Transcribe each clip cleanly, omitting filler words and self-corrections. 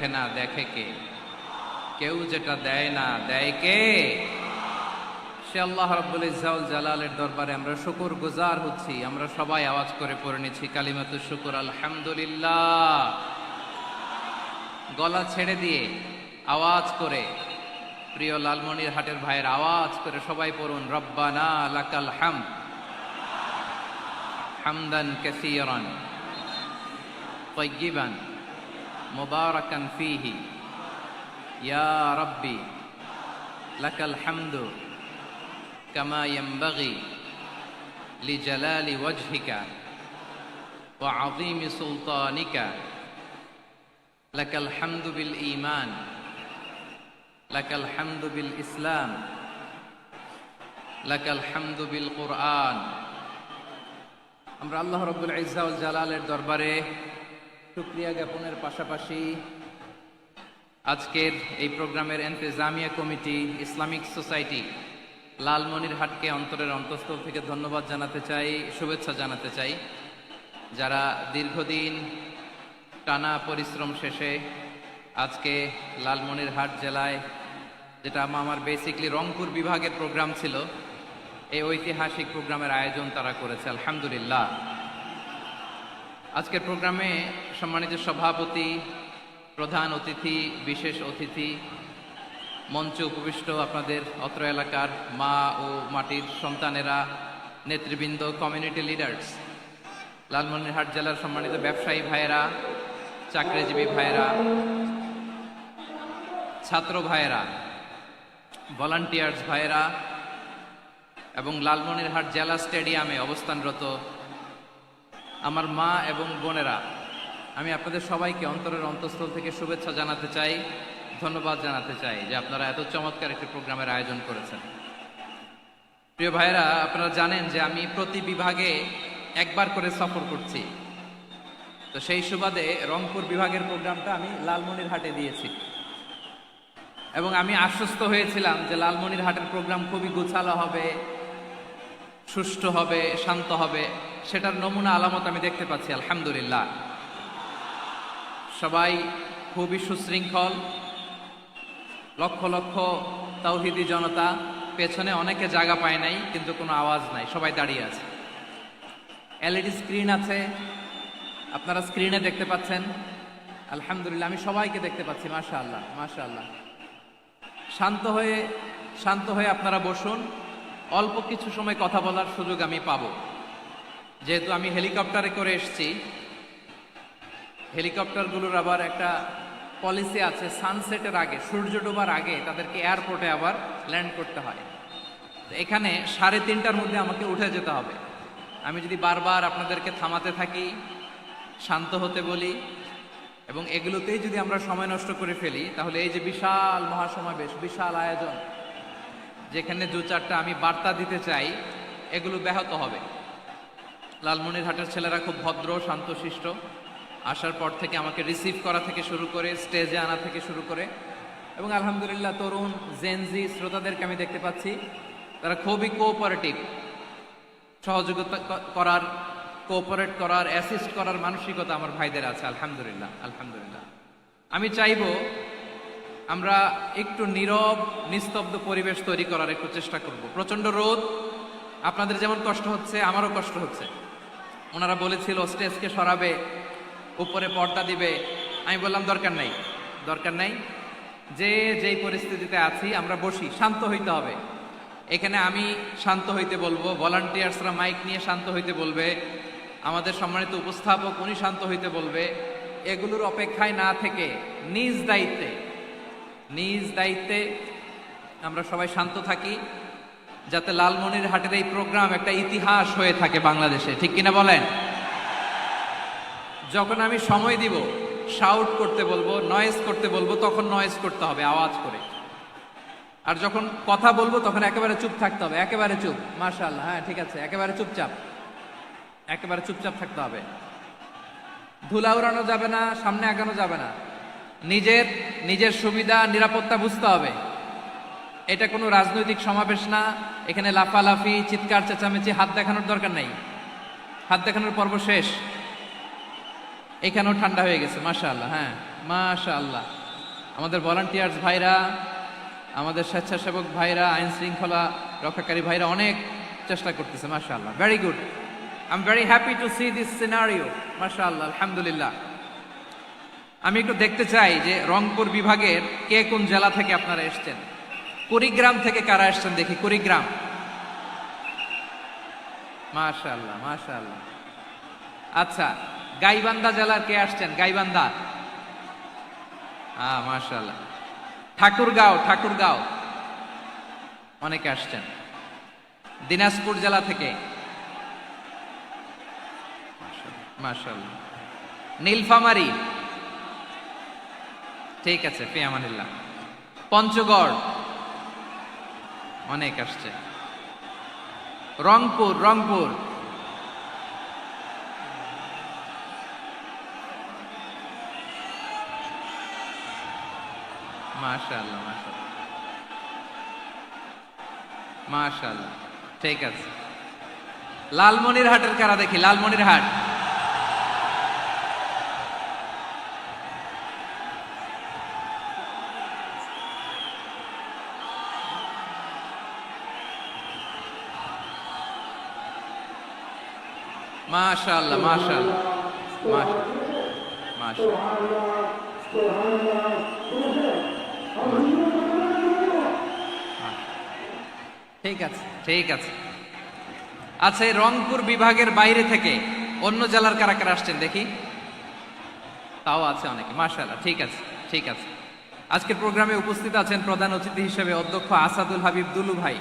দেখে না, দেখে কে? কেউ যেটা দেয় না, দেয় কে? সে আল্লাহ রাব্বুল ইজ্জাতুল জালালের দরবারে আমরা শুকর গুজার হচ্ছি। আমরা সবাই আওয়াজ করে পড়ে নিচ্ছি কালিমাতুশ শুকর, আলহামদুলিল্লাহ। গলা ছেড়ে দিয়ে আওয়াজ করে, প্রিয় লালমনিরহাটের ভাইয়ের আওয়াজ করে সবাই পড়ুন, রব্বানা লাকাল হামদ হামদান কাসীরান তাইয়্যিবান মুবারাকান ফীহি ইয়া রাব্বি লাকাল হামদু কামা ইয়ানবাগি লিজালালি ওয়াজহিকা ওয়া আযীমি সুলতানিকা লাকাল হামদু বিল ঈমান লাকাল হামদু বিল ইসলাম লাকাল হামদু বিল কুরআন। আমরা আল্লাহ রাব্বুল ইজ্জাতুল জালালের দরবারে শুকরিয়া জ্ঞাপনের পাশাপাশি আজকের এই প্রোগ্রামের ইন্তেজামিয়া কমিটি, ইসলামিক সোসাইটি লালমনিরহাটকে অন্তরের অন্তঃস্থল থেকে ধন্যবাদ জানাতে চাই, শুভেচ্ছা জানাতে চাই। যারা দীর্ঘদিন টানা পরিশ্রম শেষে আজকে লালমনিরহাট জেলায়, যেটা আমার বেসিকলি রংপুর বিভাগের প্রোগ্রাম ছিল, এই ঐতিহাসিক প্রোগ্রামের আয়োজন তারা করেছে, আলহামদুলিল্লাহ। আজকের প্রোগ্রামে সম্মানিত সভাপতি, প্রধান অতিথি, বিশেষ অতিথি, মঞ্চে উপবিষ্ট আপনাদের অত্র এলাকার মা ও মাটির সন্তানেরা, নেতৃবৃন্দ, কমিউনিটি লিডার্স, লালমনিরহাট জেলার সম্মানিত ব্যবসায়ী ভাইয়েরা, চাকরিজীবী ভাইয়েরা, ছাত্র ভাইয়েরা, ভলান্টিয়ার্স ভাইয়েরা এবং লালমনিরহাট জেলা স্টেডিয়ামে অবস্থানরত আমার মা এবং বোনেরা, আমি আপনাদের সবাইকে অন্তরের অন্তঃস্থল থেকে শুভেচ্ছা জানাতে চাই, ধন্যবাদ জানাতে চাই যে আপনারা এত চমৎকার একটি প্রোগ্রামের আয়োজন করেছেন। প্রিয় ভাইয়েরা, আপনারা জানেন যে আমি প্রতি বিভাগে একবার করে সফর করছি। তো সেই সুবাদে রংপুর বিভাগের প্রোগ্রামটা আমি লালমনিরহাটে দিয়েছি এবং আমি আশ্বস্ত হয়েছিলাম যে লালমনিরহাটের প্রোগ্রাম খুবই গোছালো হবে, সুষ্ঠু হবে, শান্ত হবে। সেটার নমুনা আলামত আমি দেখতে পাচ্ছি, আলহামদুলিল্লাহ। সবাই খুবই সুশৃঙ্খল, লক্ষ লক্ষ তাওহীদি জনতা, পেছনে অনেকে জায়গা পায় নাই কিন্তু কোনো আওয়াজ নাই, সবাই দাঁড়িয়ে আছে। এলইডি স্ক্রিন আছে, আপনারা স্ক্রিনে দেখতে পাচ্ছেন, আলহামদুলিল্লাহ। আমি সবাইকে দেখতে পাচ্ছি, মাশাআল্লাহ মাশাআল্লাহ। শান্ত হয়ে আপনারা বসুন, অল্প কিছু সময় কথা বলার সুযোগ আমি পাবো। যেহেতু আমি হেলিকপ্টারে করে এসেছি, হেলিকপ্টারগুলোর আবার একটা পলিসি আছে, সানসেটের আগে, সূর্য ডোবার আগে তাদেরকে এয়ারপোর্টে আবার ল্যান্ড করতে হয়। এখানে 3:30টার মধ্যে আমাকে উঠে যেতে হবে। আমি যদি বারবার আপনাদেরকে থামাতে থাকি, শান্ত হতে বলি এবং এগুলোতেই যদি আমরা সময় নষ্ট করে ফেলি, তাহলে এই যে বিশাল মহাসমাবেশ, বিশাল আয়োজন, যেখানে 2-4টা আমি বার্তা দিতে চাই, এগুলো ব্যাহত হবে। লালমনিরহাটের ছেলেরা খুব ভদ্র, শান্তশিষ্ট। আসার পর থেকে আমাকে রিসিভ করা থেকে শুরু করে স্টেজে আনা থেকে শুরু করে, এবং আলহামদুলিল্লাহ তরুণ জেনজি শ্রোতাদেরকে আমি দেখতে পাচ্ছি, তারা খুবই কোঅপারেটিভ, সহযোগিতা করার, কোঅপারেট করার, অ্যাসিস্ট করার মানসিকতা আমার ভাইদের আছে, আলহামদুলিল্লাহ আলহামদুলিল্লাহ। আমি চাইবো আমরা একটু নীরব, নিস্তব্ধ পরিবেশ তৈরি করার একটু চেষ্টা করব। প্রচন্ড রোদ, আপনাদের যেমন কষ্ট হচ্ছে আমারও কষ্ট হচ্ছে। ওনারা বলেছিল স্টেজকে সরাবে, উপরে পর্দা দিবে। আমি বললাম দরকার নাই, যেই পরিস্থিতিতে আছি আমরা বসি, শান্ত হইতে হবে। এখানে আমি শান্ত হইতে বলবো, ভলান্টিয়ার্সরা মাইক নিয়ে শান্ত হইতে বলবে, আমাদের সম্মানিত উপস্থাপক উনি শান্ত হইতে বলবে। এগুলোর অপেক্ষায় না থেকে নিজ দায়িত্বে আমরা সবাই শান্ত থাকি, যাতে লালমনিরহাটের এই প্রোগ্রাম একটা ইতিহাস হয়ে থাকে বাংলাদেশে, ঠিক কিনা বলেন? যখন আমি সময় দিব, শাউট করতে বলবো, নয়েজ করতে বলবো, তখন নয়েজ করতে হবে আওয়াজ করে। আর যখন কথা বলবো তখন একেবারে চুপ থাকতে হবে, একেবারে চুপ। মাশাআল্লাহ, হ্যাঁ ঠিক আছে, একেবারে চুপচাপ থাকতে হবে। ধুলা উড়ানো যাবে না, সামনে আগানো যাবে না। নিজের সুবিধা, নিরাপত্তা বুঝতে হবে। এটা কোনো রাজনৈতিক সমাবেশ না, এখানে লাফালাফি, চিৎকার চেঁচামেচি, হাত দেখানোর দরকার নাই। হাত দেখানোর পর্ব শেষ। এখানেও ঠান্ডা হয়ে গেছে, মাশাআল্লাহ। হ্যাঁ, মাশাআল্লাহ, আমাদের ভলান্টিয়ার্স ভাইরা, আমাদের স্বেচ্ছাসেবক ভাইরা, আইন শৃঙ্খলা রক্ষাকারী ভাইরা অনেক চেষ্টা করতেছে। মাশাআল্লাহ, very good. I am very happy to C this scenario. মাশাআল্লাহ, আলহামদুলিল্লাহ। আমি একটু দেখতে চাই যে রংপুর বিভাগের কে কোন জেলা থেকে আপনারা এসেছেন। কুড়িগ্রাম থেকে কারা এসেছেন দেখি, কুড়িগ্রাম। মাশাআল্লাহ, মাশাআল্লাহ। আচ্ছা, গাইবান্ধা জেলার কে আসছেন? গাইবান্ধা, মাশাআল্লাহ। ঠাকুরগাঁও, ঠাকুরগাঁও অনেকে আসছেন। দিনাজপুর জেলা থেকে, মাশাআল্লাহ। নীলফামারী, ঠিক আছে, ফি আমানিল্লাহ। পঞ্চগড় অনেক আসছে। রংপুর, রংপুর, মাশাআল্লাহ, মাশাআল্লাহ, মাশাআল্লাহ, ঠিক আছে। লালমনিরহাটের কারা দেখি, লালমনিরহাট। মাশাআল্লাহ, মাশাআল্লাহ, মাশাআল্লাহ, মাশাআল্লাহ, ঠিক আছে, ঠিক আছে। আচ্ছা, এই রংপুর বিভাগের বাইরে থেকে অন্য জেলার কারা কারা আসছেন দেখি, তাও আছে অনেকে। মাশাআল্লাহ, ঠিক আছে, ঠিক আছে। আজকের প্রোগ্রামে উপস্থিত আছেন প্রধান অতিথি হিসেবে অধ্যক্ষ আসাদুল হাবিব দুলু ভাই,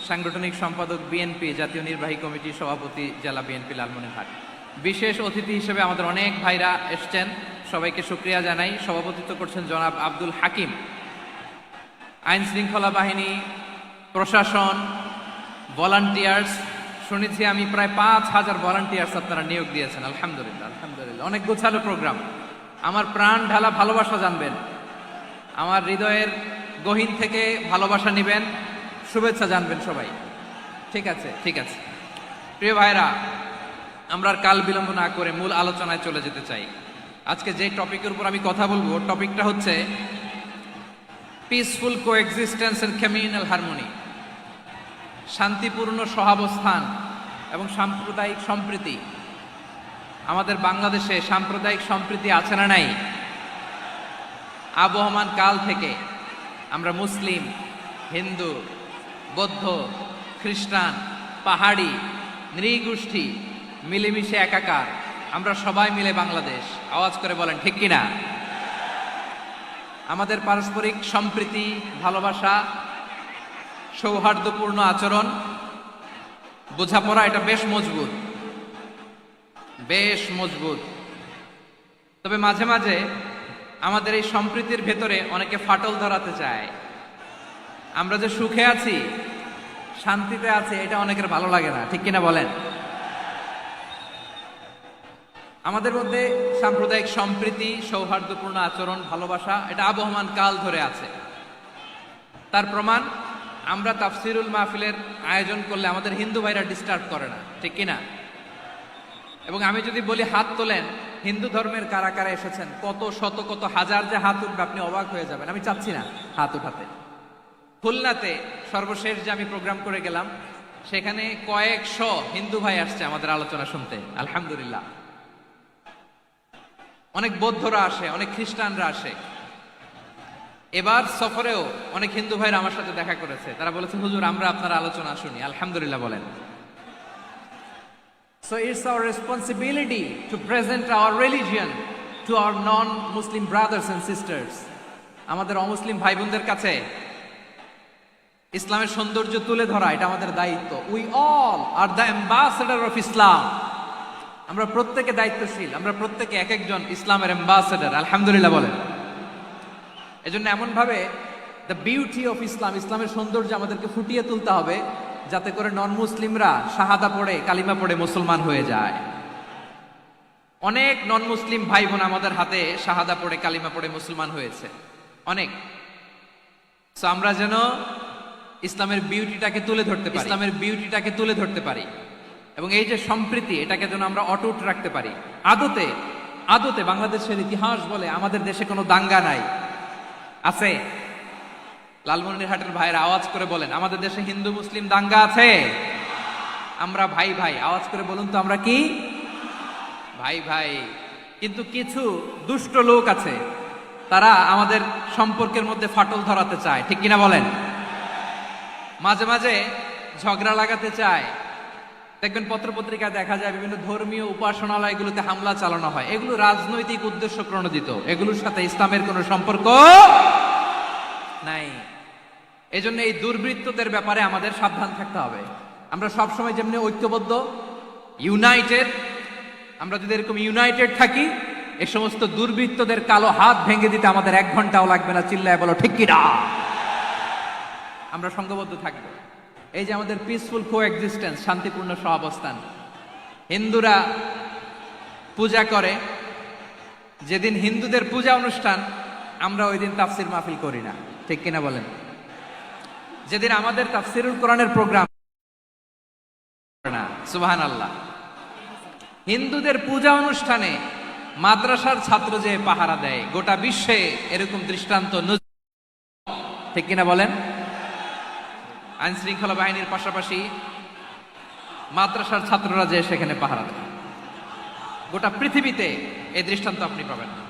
সাংগঠনিক সম্পাদক বিএনপি, জাতীয় নির্বাহী কমিটির সভাপতি, জেলা বিএনপি লালমনিরহাট। বিশেষ অতিথি হিসেবে আমাদের অনেক ভাইরা এসছেন, সবাইকে শুকরিয়া জানাই। সভাপতিত্ব করছেন জনাব আব্দুল হাকিম। আইন শৃঙ্খলা বাহিনী, প্রশাসন, ভলান্টিয়ার্স, শুনেছি আমি প্রায় 5,000 ভলান্টিয়ার্স আপনারা নিয়োগ দিয়েছেন। আলহামদুলিল্লাহ, আলহামদুলিল্লাহ। অনেক গোছালো প্রোগ্রাম। আমার প্রাণ ঢালা ভালোবাসা জানবেন, আমার হৃদয়ের গহীন থেকে ভালোবাসা নিবেন, শুভেচ্ছা জানবেন সবাই। ঠিক আছে, ঠিক আছে। প্রিয় ভাইরা, আমরা আর কাল বিলম্ব না করে মূল আলোচনায় চলে যেতে চাই। আজকে যে টপিকের উপর আমি কথা বলবো, টপিকটা হচ্ছে peaceful coexistence and communal harmony, শান্তিপূর্ণ সহাবস্থান এবং সাম্প্রদায়িক সম্প্রীতি। আমাদের বাংলাদেশে সাম্প্রদায়িক সম্প্রীতি আছে না নাই? আবহমান কাল থেকে আমরা মুসলিম, হিন্দু, বৌদ্ধ, খ্রিস্টান, পাহাড়ি, নৃগোষ্ঠী মিলেমিশে একাকার, আমরা সবাই মিলে বাংলাদেশ। আওয়াজ করে বলেন ঠিক কিনা? আমাদের পারস্পরিক সম্প্রীতি, ভালোবাসা, সৌহার্দ্যপূর্ণ আচরণ, বোঝাপড়া, এটা বেশ মজবুত, বেশ মজবুত। তবে মাঝে মাঝে আমাদের এই সম্প্রীতির ভেতরে অনেকে ফাটল ধরাতে চায়। আমরা যে সুখে আছি, শান্তিতে আছি, এটা অনেকের ভালো লাগে না, ঠিক কিনা বলেন? আমাদের মধ্যে সাম্প্রদায়িক সম্প্রীতি, সৌহার্দ্যপূর্ণ আচরণ, ভালোবাসা, এটা আবহমান কাল ধরে আছে। তার প্রমাণ, আমরা তাফসিরুল মাহফিলের আয়োজন করলে আমাদের হিন্দু ভাইরা ডিস্টার্ব করে না, ঠিক কিনা? এবং আমি যদি বলি হাত তোলেন, হিন্দু ধর্মের কারা কারা এসেছেন, কত শত কত হাজার যে হাত উঠবে, আপনি অবাক হয়ে যাবেন। আমি চাচ্ছি না হাত উঠাতে। খুলনাতে সর্বশেষ যে আমি প্রোগ্রাম করে গেলাম, সেখানে কয়েকশো হিন্দু ভাই আসছে আমাদের আলোচনা শুনতে, আলহামদুলিল্লাহ। অনেক বৌদ্ধরা আসে, অনেক খ্রিস্টানরা আসে। এবার সফরেও অনেক হিন্দু ভাইরা আমার সাথে দেখা করেছে। তারা বলেছে, হুজুর, আমরা আপনার আলোচনা শুনি। আলহামদুলিল্লাহ বলেন। So it's our responsibility to present our religion to our non-Muslim brothers and sisters. আমাদের অমুসলিম ভাই বোনদের কাছে ইসলামের সৌন্দর্য তুলে ধরা, এটা আমাদের দায়িত্ব। We all are the ambassador of Islam. আমরা প্রত্যেকে দায়িত্বশীল, আমরা প্রত্যেকে এক একজন ইসলামের অ্যাম্বাসেডর। আলহামদুলিল্লাহ বলেন। এজন্য এমন ভাবে দ্য বিউটি অফ ইসলাম, ইসলামের সৌন্দর্য আমাদেরকে ফুটিয়ে তুলতে হবে, যাতে করে নন মুসলিমরা শাহাদা পড়ে, কালিমা পড়ে মুসলমান হয়ে যায়। অনেক নন মুসলিম ভাই বোন আমাদের হাতে শাহাদা পড়ে, কালিমা পড়ে মুসলমান হয়েছে, অনেক। সো আমরা যেন ইসলামের বিউটিটাকে তুলে ধরতে পারি, ইসলামের বিউটিটাকে তুলে ধরতে পারি, এবং এই যে সম্প্রীতি, এটাকে যেন আমরা অটুট রাখতে পারি। আদতে আদতে বাংলাদেশের ইতিহাস বলে আমাদের দেশে কোনো দাঙ্গা নাই, আছে? লালমনিরহাটের ভাইয়ের আওয়াজ করে বলেন, আমাদের দেশে হিন্দু মুসলিম দাঙ্গা আছে? আমরা ভাই ভাই, আওয়াজ করে বলুন তো, আমরা কি ভাই ভাই? কিন্তু কিছু দুষ্ট লোক আছে, তারা আমাদের সম্পর্কের মধ্যে ফাটল ধরাতে চায়, ঠিক কিনা বলেন? মাঝে মাঝে ঝগড়া লাগাতে চায়। দেখবেন পত্রপত্রিকায় দেখা যায় বিভিন্ন ধর্মীয় উপাসনালয়গুলোতে হামলা চালানো হয়। এগুলো রাজনৈতিক উদ্দেশ্য প্রণোদিত, এগুলোর সাথে ইসলামের কোনো সম্পর্ক নাই। এই জন্য এই দুর্বৃত্তদের ব্যাপারে আমাদের সাবধান থাকতে হবে। আমরা সবসময় যেমনি ঐক্যবদ্ধ, ইউনাইটেড, আমরা যদি এরকম ইউনাইটেড থাকি, এই সমস্ত দুর্বৃত্তদের কালো হাত ভেঙে দিতে আমাদের 1 ঘন্টাও লাগবে না। চিল্লায় বলো ঠিক কিনা? আমরা সংঘবদ্ধ থাকবো। এই যে আমাদের পিসফুল কোএক্সিস্টেন্স, শান্তিপূর্ণ সহাবস্থান, হিন্দুরা পূজা করে, যেদিন হিন্দুদের পূজা অনুষ্ঠান আমরা ওই দিন তাফসির মাহফিল করি না, ঠিক কিনা বলেন? যেদিন আমাদের তাফসিরুল কোরআনের প্রোগ্রাম না, সুবহানাল্লাহ, হিন্দুদের পূজা অনুষ্ঠানে মাদ্রাসার ছাত্র যে পাহারা দেয়, গোটা বিশ্বে এরকম দৃষ্টান্ত, ঠিক কিনা বলেন? আইন শৃঙ্খলা বাহিনীর পাশাপাশি মাদ্রাসার ছাত্ররা যে সেখানে পাহারা দেয়, গোটা পৃথিবীতে এই দৃষ্টান্ত আপনি পাবেন না।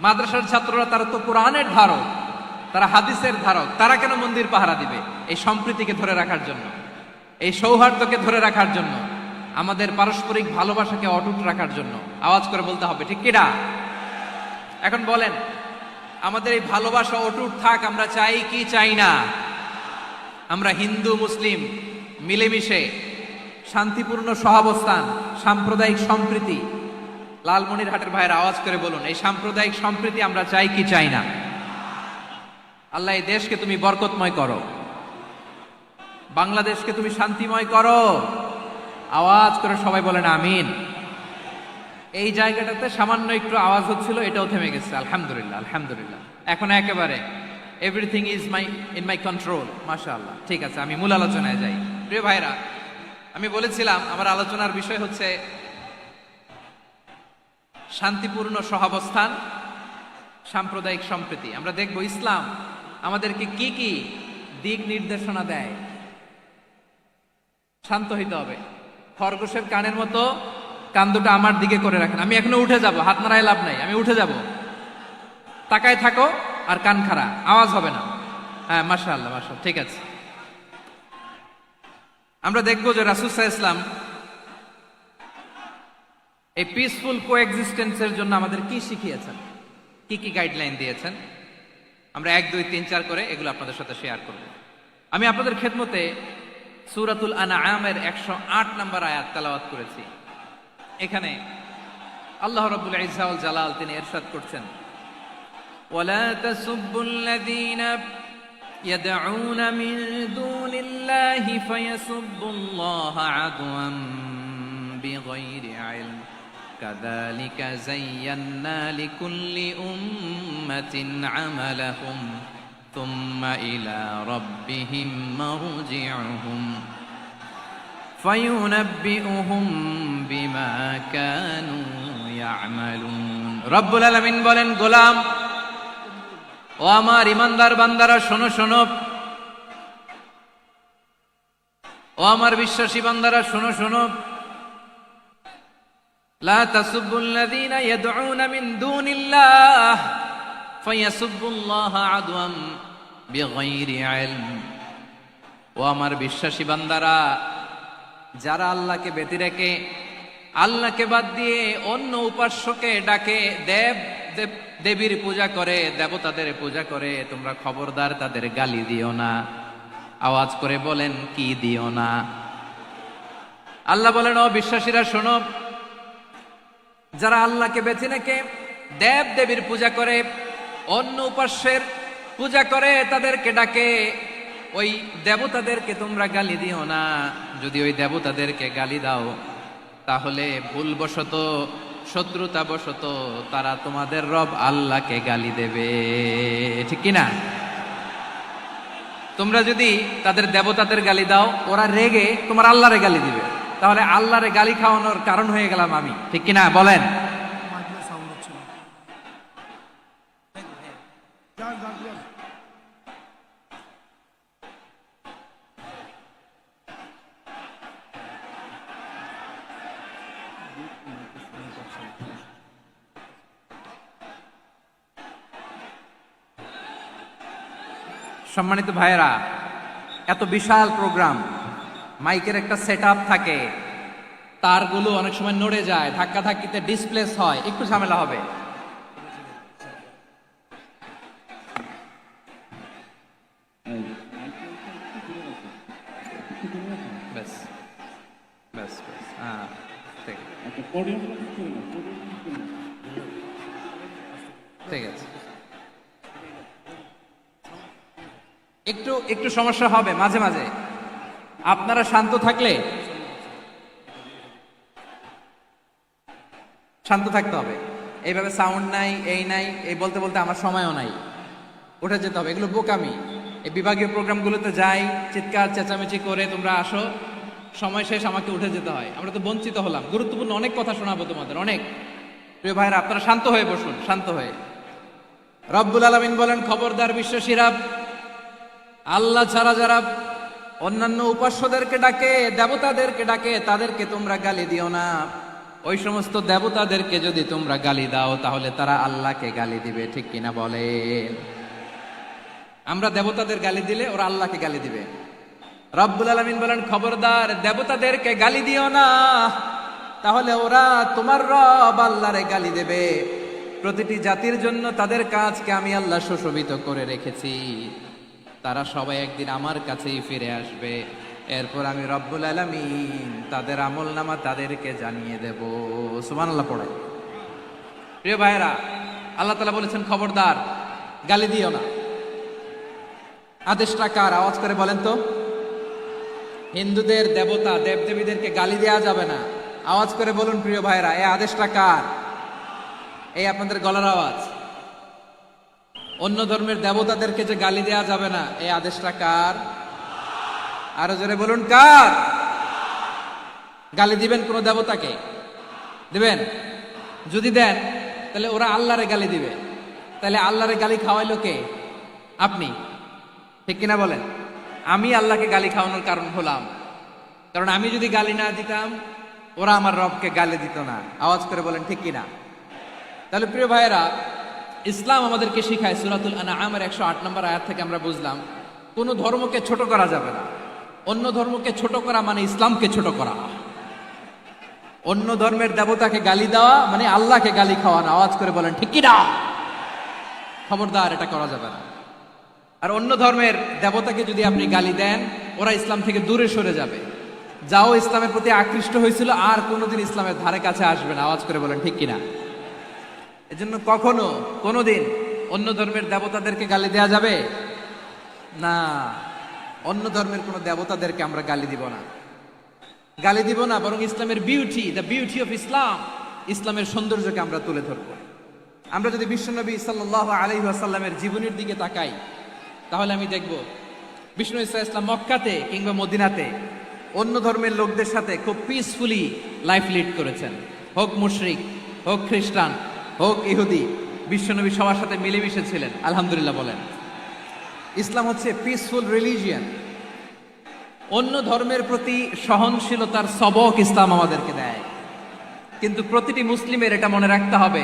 মাদ্রাসার ছাত্ররা, তারা তো কোরআনের ধারক, তারা হাদিসের ধারক, তারা কেন মন্দির পাহারা দিবে? এই সম্প্রীতিকে ধরে রাখার জন্য, এই সৌহার্দ্যকে ধরে রাখার জন্য, আমাদের পারস্পরিক ভালোবাসাকে অটুট রাখার জন্য। আওয়াজ করে বলতে হবে ঠিক কিনা? এখন বলেন, আমাদের এই ভালোবাসা অটুট থাক, আমরা চাই কি চাই না? আমরা হিন্দু মুসলিম মিলেমিশে শান্তিপূর্ণ সহাবস্থান, সাম্প্রদায়িক সম্প্রীতি, লালমনিরহাটের ভাইয়ের আওয়াজ করে বলুন, এই সাম্প্রদায়িক সম্প্রীতি আমরা চাই কি চাই না? আল্লাহ এই দেশকে তুমি বরকতময় করো, বাংলাদেশকে তুমি শান্তিময় করো। আওয়াজ করে সবাই বলেন আমিন। এই জায়গাটাতে সামান্য একটু আওয়াজ হচ্ছিল, এটাও থেমে গেছে, আলহামদুলিল্লাহ, আলহামদুলিল্লাহ। এখন একেবারে everything is in my control, মাশাআল্লাহ। ঠিক আছে, আমি মূল আলোচনায় যাই। প্রিয় ভাইরা, আমি বলেছিলাম আমার আলোচনার বিষয় হচ্ছে শান্তিপূর্ণ সহাবস্থান, সাম্প্রদায়িক সম্প্রীতি। আমরা দেখব ইসলাম আমাদেরকে কি কি দিক নির্দেশনা দেয়। শান্ত হইতে হবে, খরগোশের কানের মতো কান দুটো আমার দিকে করে রাখেন। আমি এখনো উঠে যাব, হাত নাড়ায় লাভ নাই, আমি উঠে যাব। তাকায় থাকো আর কান খাড়া, আওয়াজ হবে না। হ্যাঁ, মাশাআল্লাহ, মাশাআল্লাহ, ঠিক আছে। আমরা দেখবো যে রাসূল সাল্লাল্লাহু আলাইহি ওয়াসাল্লাম এই পিসফুল কোএক্সিস্টেন্সের জন্য আমাদের কি শিখিয়েছেন, কি কি গাইডলাইন দিয়েছেন। আমরা 1, 2, 3, 4 করে এগুলো আপনাদের সাথে শেয়ার করব। আমি আপনাদের খেদমতে সূরাতুল আনআমের 108 নম্বর আয়াত তেলাওয়াত করেছি। এখানে আল্লাহ রাব্বুল ইজ্জা ওয়াল জালাল তিনি ইরশাদ করছেন, ওয়ালা তাসুব্বুল্লাযীনা ইয়াদউনা মিন দুনিল্লাহি ফায়াসুব্বুল্লাহা আদওয়ান বিগাইরি ইলম কাযালিকা যায়্যান্না লিকুল্লি উম্মাতিন আমালাহুম থুম্মা ইলা রাব্বিহিম মারজিউহুম ফায়ুনাব্বিউহুম বিমা কানু ইয়ামালুন। রব্বুল আলামিন বলেন, গোলাম ও আমার ইমানদার বান্দারা, শোনো শোনো, ও আমার বিশ্বাসী বান্দারা, শোনো শোনো, লা তাসুব্বুল্লাযীনা ইয়াদউনা মিন দুনিল্লাহ ফায়াসুব্বুল্লাহা আদওয়াম বিগাইরি ইলম। ও আমার বিশ্বাসী বান্দারা, যারা আল্লাহকে ব্যতি রেখে, আল্লাহকে বাদ দিয়ে অন্য উপাস্যকে ডাকে, দেবীর পূজা করে, দেবতাদের পূজা করে, তোমরা খবরদার তাদের গালি দিও না। আওয়াজ করে বলেন, কি দিও না? আল্লাহ বলেন, ও বিশ্বাসীরা শোনো, যারা আল্লাহকে বেছে রেখে দেব দেবীর পূজা করে, অন্য উপাস্যের পূজা করে, তাদেরকে ডাকে, ওই দেবতাদেরকে তোমরা গালি দিও না। যদি ওই দেবতাদেরকে গালি দাও, তাহলে ভুলবশত, শত্রুতাবশত তারা তোমাদের রব আল্লাহকে গালি দেবে, ঠিক কিনা? তোমরা যদি তাদের দেবতাদের গালি দাও, ওরা রেগে তোমার আল্লাহরে গালি দিবে, তাহলে আল্লাহরে গালি খাওয়ানোর কারণ হয়ে গেলাম আমি, ঠিক কিনা বলেন? সম্মানিত ভাইয়েরা, এত বিশাল প্রোগ্রাম, মাইকের একটা সেটআপ থাকে, তারগুলো অনেক সময় নড়ে যায়, ধাক্কা ধাক্কিতে ডিসপ্লেস হয়, একটু ঝামেলা হবে। ব্যাস ব্যাস ব্যাস, হ্যাঁ ঠিক ঠিক আছে। একটু একটু সমস্যা হবে মাঝে মাঝে, আপনারা শান্ত থাকলে, শান্ত থাকতে হবে। এইভাবে সাউন্ড নাই, এই নাই, এই বলতে বলতে আমার সময়ও নাই, উঠে যেতে হবে, এগুলো বোকামি। এই বিভাগীয় প্রোগ্রামগুলোতে যাই, চিৎকার চেঁচামেচি করে তোমরা আসো, সময় শেষ, আমাকে উঠে যেতে হয়। আমরা তো বঞ্চিত হলাম, গুরুত্বপূর্ণ অনেক কথা শোনাবো তোমাদের, অনেক। প্রিয় ভাইরা, আপনারা শান্ত হয়ে বসুন, শান্ত হয়ে। রব্বুল আলামিন বলেন, খবরদার বিশ্বাসীরা, আল্লাহ ছাড়া যারা অন্যান্য উপাস্যদেরকে ডাকে, দেবতাদেরকে ডাকে, তাদেরকে তোমরা গালি দিও না। ওই সমস্ত দেবতাদেরকে যদি তোমরা গালি দাও, তাহলে তারা আল্লাহকে গালি দিবে, ঠিক কিনা বলেন? আমরা দেবতাদের গালি দিলে ওরা আল্লাহকে গালি দিবে। রব্বুল আলামিন বলেন, খবরদার দেবতাদেরকে গালি দিও না, তাহলে ওরা তোমার রব আল্লাহরে গালি দেবে। প্রতিটি জাতির জন্য তাদের কাজকে আমি আল্লাহ সুশোভিত করে রেখেছি, তারা সবাই একদিন আমার কাছেই ফিরে আসবে। এরপর আমি রব্বুল আলামিন তাদের আমলনামা তাদেরকে জানিয়ে দেব। সুবহানাল্লাহ পড়ে। প্রিয় ভাইয়েরা, আল্লাহ তাআলা বলেছেন, খবরদার গালি দিও না। আদেশটা কার? আওয়াজ করে বলেন তো। হিন্দুদের দেবতা দেবদেবীদেরকে গালি দেওয়া যাবে না। আওয়াজ করে বলুন প্রিয় ভাইয়েরা, এই আদেশটা কার? এই আপনাদের গলার আওয়াজ। অন্য ধর্মের দেবতাদেরকে যে গালি দেওয়া যাবে না, এই আদেশটা কার? আরো জোরে বলুন, কার? গালি দিবেন কোন দেবতাকে? দিবেন? যদি দেন তাহলে ওরা আল্লাহরে গালি দিবে। তাহলে আল্লাহরে গালি খাওয়াইলো কে? আপনি, ঠিক কিনা বলেন? আমি আল্লাহকে গালি খাওয়ানোর কারণ হলাম, কারণ আমি যদি গালি না দিতাম, ওরা আমার রবকে গালি দিত না। আওয়াজ করে বলেন ঠিক কিনা? তাহলে প্রিয় ভাইয়েরা, ইসলাম আমাদেরকে শিখায়, সূরাতুল আনআমের 108 নম্বর আয়াত থেকে আমরা বুঝলাম, কোন ধর্মকে ছোট করা যাবে না। অন্য ধর্মকে ছোট করা মানে ইসলামকে ছোট করা। অন্য ধর্মের দেবতাকে গালি দেওয়া মানে আল্লাহকে গালি খাওয়ানো। আওয়াজ করে বলেন ঠিক কিনা? খবরদার, এটা করা যাবে না। আর অন্য ধর্মের দেবতাকে যদি আপনি গালি দেন, ওরা ইসলাম থেকে দূরে সরে যাবে। যাও ইসলামের প্রতি আকৃষ্ট হয়েছিল, আর কোনোদিন ইসলামের ধারে কাছে আসবে না। আওয়াজ করে বলেন ঠিক কিনা? এজন্য কখনো কোনোদিন অন্য ধর্মের দেবতাদেরকে গালি দেয়া যাবে না। অন্য ধর্মের কোনো দেবতাদেরকে আমরা গালি দিব না, গালি দিব না, বরং ইসলামের beauty, the beauty of Islam, ইসলামের সৌন্দর্যকে আমরা তুলে ধরবো। আমরা যদি বিশ্বনবী সাল্লাল্লাহু আলাইহি ওয়াসাল্লামের জীবনের দিকে তাকাই, তাহলে আমি দেখব বিষ্ণু ইসলাম মক্কাতে কিংবা মদিনাতে অন্য ধর্মের লোকদের সাথে খুব পিসফুলি লাইফ লিড করেছেন। হোক মুশরিক, হোক খ্রিস্টান, হোক ইহুদি, বিশ্বনবী সবার সাথে মিলেমিশে ছিলেন। আলহামদুলিল্লাহ বলেন। ইসলাম হচ্ছে পিসফুল রিলিজিয়ান। অন্য ধর্মের প্রতি সহনশীলতার সবক ইসলাম আমাদেরকে দেয়। কিন্তু প্রতিটি মুসলিমের এটা মনে রাখতে হবে,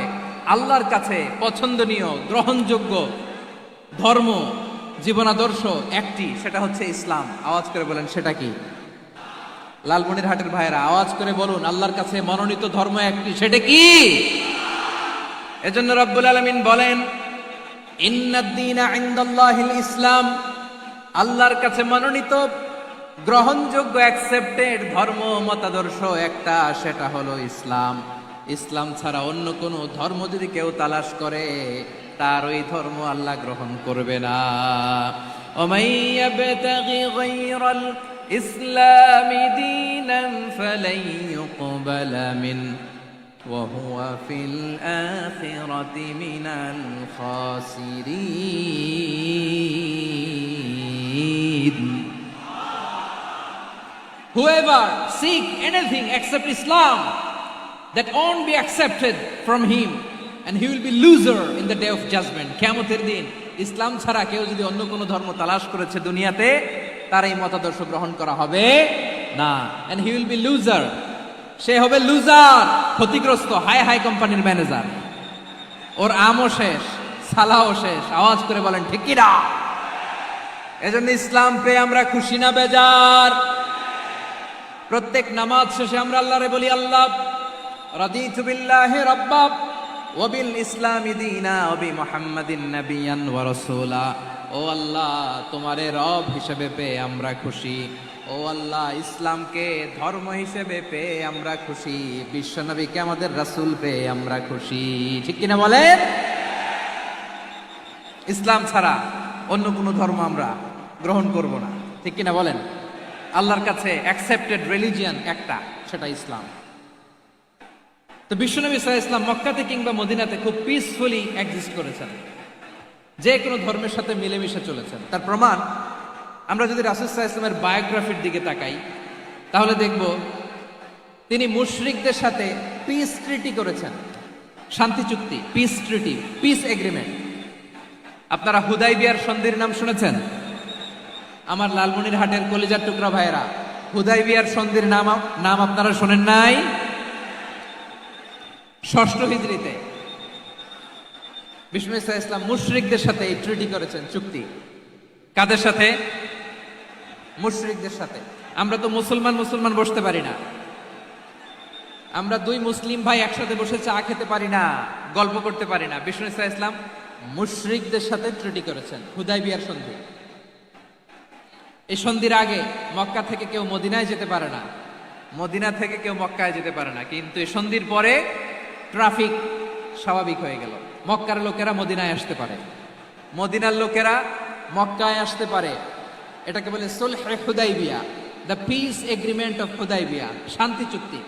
আল্লাহর কাছে পছন্দনীয়, গ্রহণযোগ্য ধর্ম, জীবনাদর্শ একটি, সেটা হচ্ছে ইসলাম। আওয়াজ করে বলেন সেটা কি? লালমনিরহাটের ভাইয়েরা আওয়াজ করে বলুন, আল্লাহর কাছে মনোনীত ধর্ম একটি, সেটা কি? এজন্য রব্বুল আলামিন বলেন, ইন্নাদ-দীনা ইনদাল্লাহিল ইসলাম, আল্লাহর কাছে মনোনীত, গ্রহণযোগ্য, অ্যাকসেপ্টেড ধর্ম, মতাদর্শ একটা, সেটা হলো ইসলাম। ইসলাম ছাড়া অন্য কোনো ধর্ম যদি কেউ তালাশ করে, তার ওই ধর্ম আল্লাহ গ্রহণ করবে না। ওমাই ইয়াবতাগি গায়রাল ইসলামি দীনান ফালাই ইউকবালা মিন ওয়া হুয়া ফিল আখিরাতি মিনাল খাসিরিন। Whoever seek anything except Islam, that won't be accepted from him, and he will be loser in the day of judgment. কিয়ামতের দিন ইসলাম ছাড়া কেউ যদি অন্য কোনো ধর্ম তালাশ করেছে দুনিয়াতে, তার এই মতাদর্শ গ্রহণ করা হবে না। And he will be loser, সে হবে লুজার, ক্ষতিগ্রস্ত, হাই হাই কোম্পানির ম্যানেজার। ওর আমও শেষ, সালাও শেষ। আওয়াজ করে বলেন ঠিক কি না? এজন্য ইসলাম পেয়ে আমরা খুশি না বেজার? প্রত্যেক নামাজ শেষে আমরা আল্লাহরে বলি, আল্লাহ রাদিতু বিল্লাহি রাব্বা ওয়া বিল ইসলামি দীনা ওয়া বি মুহাম্মাদিন নাবিয়ান ওয়া রাসূলা। ও আল্লাহ, তোমারে রব হিসেবে পেয়ে আমরা খুশি। ও আল্লাহ, ইসলামকে ধর্ম হিসেবে পেয়ে আমরা খুশি। বিশ্বনবীকে আমাদের রাসূল পেয়ে আমরা খুশি। ঠিক কিনা বলেন? ইসলাম ছাড়া অন্য কোনো ধর্ম আমরা গ্রহণ করব না। ঠিক কিনা বলেন? আল্লাহর কাছে অ্যাকসেপ্টেড রিলিজিয়ান একটা, সেটা ইসলাম। তো বিশ্বনবী সাল্লাল্লাহু আলাইহি ওয়াসাল্লাম মক্কাতে কিংবা মদিনাতে খুব পিসফুলি এক্সিস্ট করেছেন, যে কোনো ধর্মের সাথে মিলেমিশে চলেছেন। তার প্রমাণ আমরা যদি রাসূল সাল্লাল্লাহু আলাইহি ওয়াসাল্লামের বায়োগ্রাফির দিকে তাকাই, তাহলে দেখব তিনি মুশরিকদের সাথে পিস ট্রিটি করেছেন, শান্তি চুক্তি, পিস ট্রিটি, পিস এগ্রিমেন্ট। আপনারা হুদাইবিয়ার সন্ধির নাম শুনেছেন? আমার লালমনিরহাটের কলিজার টুকরা ভাইয়েরা, হুদাইবিয়ার সন্ধির নাম আপনারা শোনেন নাই? ষষ্ঠ হিজরিতে বিষ্ণু ঈসা ইসলাম মুশরিকদের সাথে এই ট্রিটি করেছেন, চুক্তি। কাদের সাথে? মুশরিকদের সাথে। আমরা তো মুসলমান বসতে পারি না। আমরা দুই মুসলিম ভাই একসাথে বসে চা খেতে পারি না, গল্প করতে পারি না। বিষ্ণু ঈসা ইসলাম মুশরিকদের সাথে ট্রিটি করেছেন, হুদাইবিয়ার সন্ধি। এই সন্ধির আগে মক্কা থেকে কেউ মদিনায় যেতে পারে না, মদিনা থেকে কেউ মক্কায় যেতে পারে না। কিন্তু এই সন্ধির পরে ট্রাফিক স্বাভাবিক হয়ে গেল। মক্কার লোকেরা মদিনায় আসতে পারে, মদিনার লোকেরা মক্কায় আসতে পারে। এটাকে বলে সুলহে Hudaybiyyah, the peace agreement of Hudaybiyyah, শান্তি চুক্তি।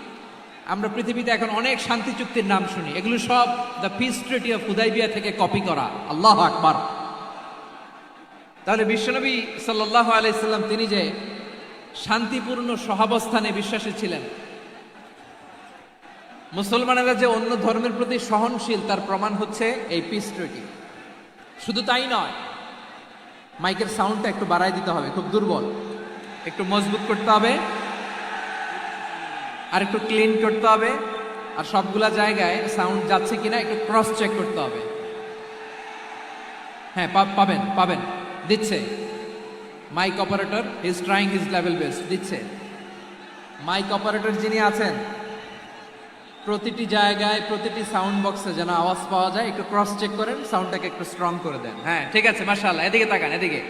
আমরা পৃথিবীতে এখন অনেক শান্তি চুক্তির নাম শুনি, এগুলো সব the piece treaty of Hudaibiya থেকে কপি করা। আল্লাহু আকবার। তাহলে বিশ্বনবী সাল্লাল্লাহু আলাইহি সাল্লাম তিনি যে শান্তিপূর্ণ সহাবস্থানে বিশ্বাসী ছিলেন, মুসলমানেরা যে অন্য ধর্মের প্রতি সহনশীল, তার প্রমাণ হচ্ছে এই পিস ট্রিটি। শুধু তাই নয়, মাইকের সাউন্ডটা একটু বাড়াই দিতে হবে, খুব দুর্বল, একটু মজবুত করতে হবে, আর একটু ক্লিন করতে হবে, আর সবগুলা জায়গায় সাউন্ড যাচ্ছে কিনা একটু ক্রস চেক করতে হবে। হ্যাঁ, পাবেন, দিচ্ছে। Mic operator is trying his level best, দিচ্ছে। মাইক অপারেটর যিনি আছেন, প্রতিটি জায়গায় প্রতিটি সাউন্ড বক্সে যেন আওয়াজ পাওয়া যায়, একটু ক্রস চেক করেন, সাউন্ডটাকে একটু স্ট্রং করে দেন। হ্যাঁ, ঠিক আছে, মাশাআল্লাহ। এদিকে তাকান, এদিকে।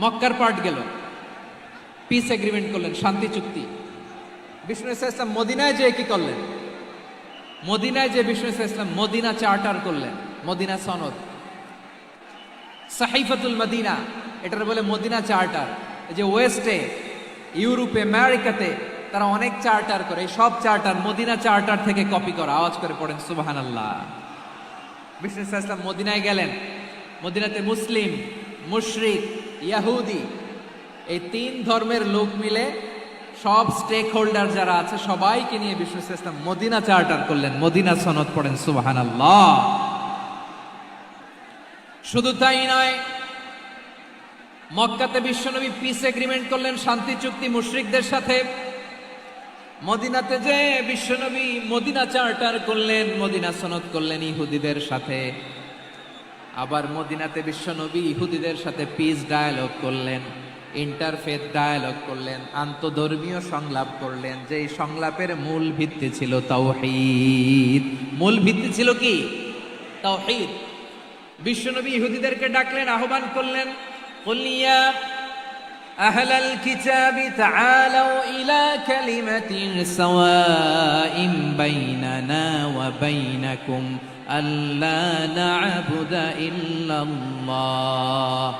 মক্কার পার্ট গেল, পিস এগ্রিমেন্ট করলেন, শান্তি চুক্তি। বিষ্ণু ঈসা ইসলাম মদিনায় যে কি করলেন? মদিনায় যে বিষ্ণু ঈসা ইসলাম মদিনা চার্টার করলেন, মদিনা সনদ, সাহিফাতুল মদিনা, এটার বলে মদিনা চার্টার। এই যে ওয়েস্টে, ইউরোপে, আমেরিকাতে তারা অনেক চার্টার করে, এই সব চার্টার মদিনা চার্টার থেকে কপি করা। আওয়াজ করে পড়েন সুবহানাল্লাহ। বিষ্ণু ঈসা ইসলাম মদিনায় গেলেন, মদিনাতে মুসলিম, মুশরিক, ইয়াহুদি, এই তিন ধর্মের লোক মিলে সব স্টেক হোল্ডার যারা আছে সবাইকে নিয়ে বিষ্ণু ঈসা ইসলাম মদিনা চার্টার করলেন, মদিনা সনদ। পড়েন সুবহানাল্লাহ। শুধু তাই নয়, মক্কাতে বিশ্বনবী পিস এগ্রিমেন্ট করলেন, শান্তি চুক্তি মুশরিকদের সাথে। মদিনাতে যে বিশ্বনবী মদিনা চার্টার করলেন, মদিনা সনদ করলেন ইহুদিদের সাথে। আবার মদিনাতে বিশ্বনবী ইহুদিদের সাথে পিস ডায়ালগ করলেন, ইন্টারফেথ ডায়ালগ করলেন, আন্তধর্মীয় সংলাপ করলেন। যেই সংলাপের মূল ভিত্তি ছিল তাওহীদ। মূল ভিত্তি ছিল কি? তাওহীদ। বিশ্বনবী ইহুদিদেরকে ডাকলেন, আহ্বান করলেন, কুল ইয়া আহলাল কিতাবি তাআলাউ ইলা কালিমাতিন সাওয়াইন বাইনানা ওয়া বাইনাকুম আল্লা না'বুদা ইল্লাল্লাহ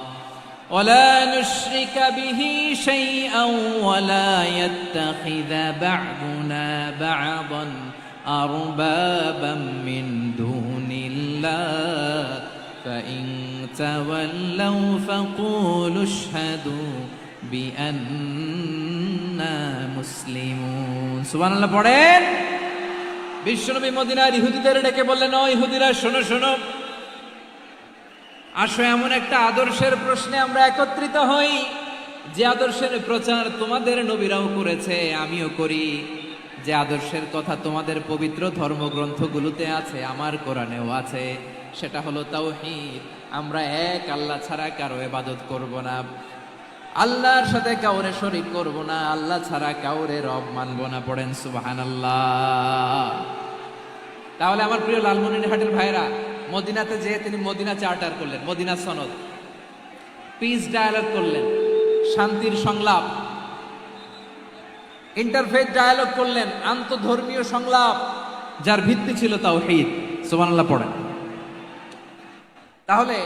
ওয়া লা নুশরিকা বিহি শাইআন ওয়া লা ইয়াত্তাখিযা বা'দুনা বা'দান আরবাবাম মিন দুনিল্লাহ فإن تولوا فقولوا اشهدوا بأننا مسلمون। সুবহানাল্লাহ পড়েন। বিশ্বনবী মদিনার ইহুদিদের ডেকে বললেন, ও ইহুদিরা, শোনো শোনো, আসো এমন একটা আদর্শের প্রশ্নে আমরা একত্রিত হই যে আদর্শের প্রচার তোমাদের নবীরাও করেছে, আমিও করি। যে আদর্শের কথা তোমাদের পবিত্র ধর্মগ্রন্থগুলোতে আছে, আমার কোরআনেও আছে। সেটা হলো তাওহীদ। আমরা এক আল্লাহ ছাড়া কারো ইবাদত করব না, আল্লাহর সাথে কাউরে শরীক করব না, আল্লাহ ছাড়া কাউরে রব মানব না। পড়েন সুবহানাল্লাহ। তাহলে আমার প্রিয় লালমনিরহাটের ভাইরা, মদিনাতে যেয়ে তিনি মদিনা চার্টার করলেন, মদিনা সনদ, পিস ডায়ালগ করলেন, শান্তির সংলাপ, ইন্টারফেথ ডায়ালগ করলেন, আন্তধর্মীয় সংলাপ, যার ভিত্তি ছিল তাওহীদ। সুবহানাল্লাহ পড়েন। তাহলে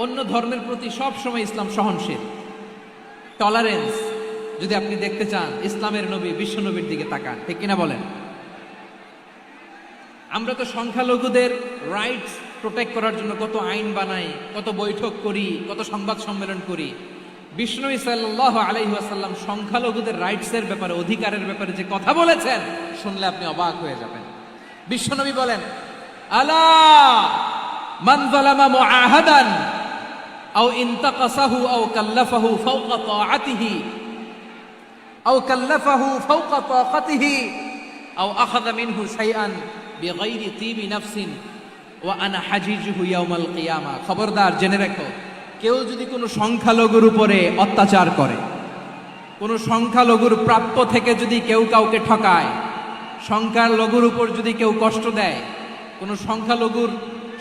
অন্য ধর্মের প্রতি সব সময় ইসলাম সহনশীল, টলারেন্স। যদি আপনি দেখতে চান ইসলামের নবী, বিশ্ব নবীর দিকে তাকান, ঠিক কিনা বলেন? আমরা তো সংখ্যালঘুদের রাইটস প্রোটেক্ট করার জন্য কত আইন বানাই, কত বৈঠক করি, কত সংবাদ সম্মেলন করি। বিষ্ণু সাল্লাল্লাহু আলাইহি ওয়াসাল্লাম সংখ্যালঘুদের রাইটসের ব্যাপারে, অধিকারের ব্যাপারে যে কথা বলেছেন, শুনলে আপনি অবাক হয়ে যাবেন। বিশ্বনবী বলেন, আলা মান যালামা মুআহাদান আও ইনতাকাসাহু আও কাল্লাফাহু ফাওকা তাআতিহি আও কাল্লাফাহু ফাওকা তাকাতিহি আও আখাযা মিনহু শাইআন বিগাইরি তিবি নাফসিন ওয়া আনা হাজিজুহু ইয়াউমাল কিয়ামা। খবরদার, জেনে রাখো, কেউ যদি কোনো সংখ্যালঘুর উপরে অত্যাচার করে, কোনো সংখ্যালঘুর প্রাপ্য থেকে যদি কেউ কাউকে ঠকায়, সংখ্যালঘুর উপর যদি কেউ কষ্ট দেয়, কোনো সংখ্যালঘুর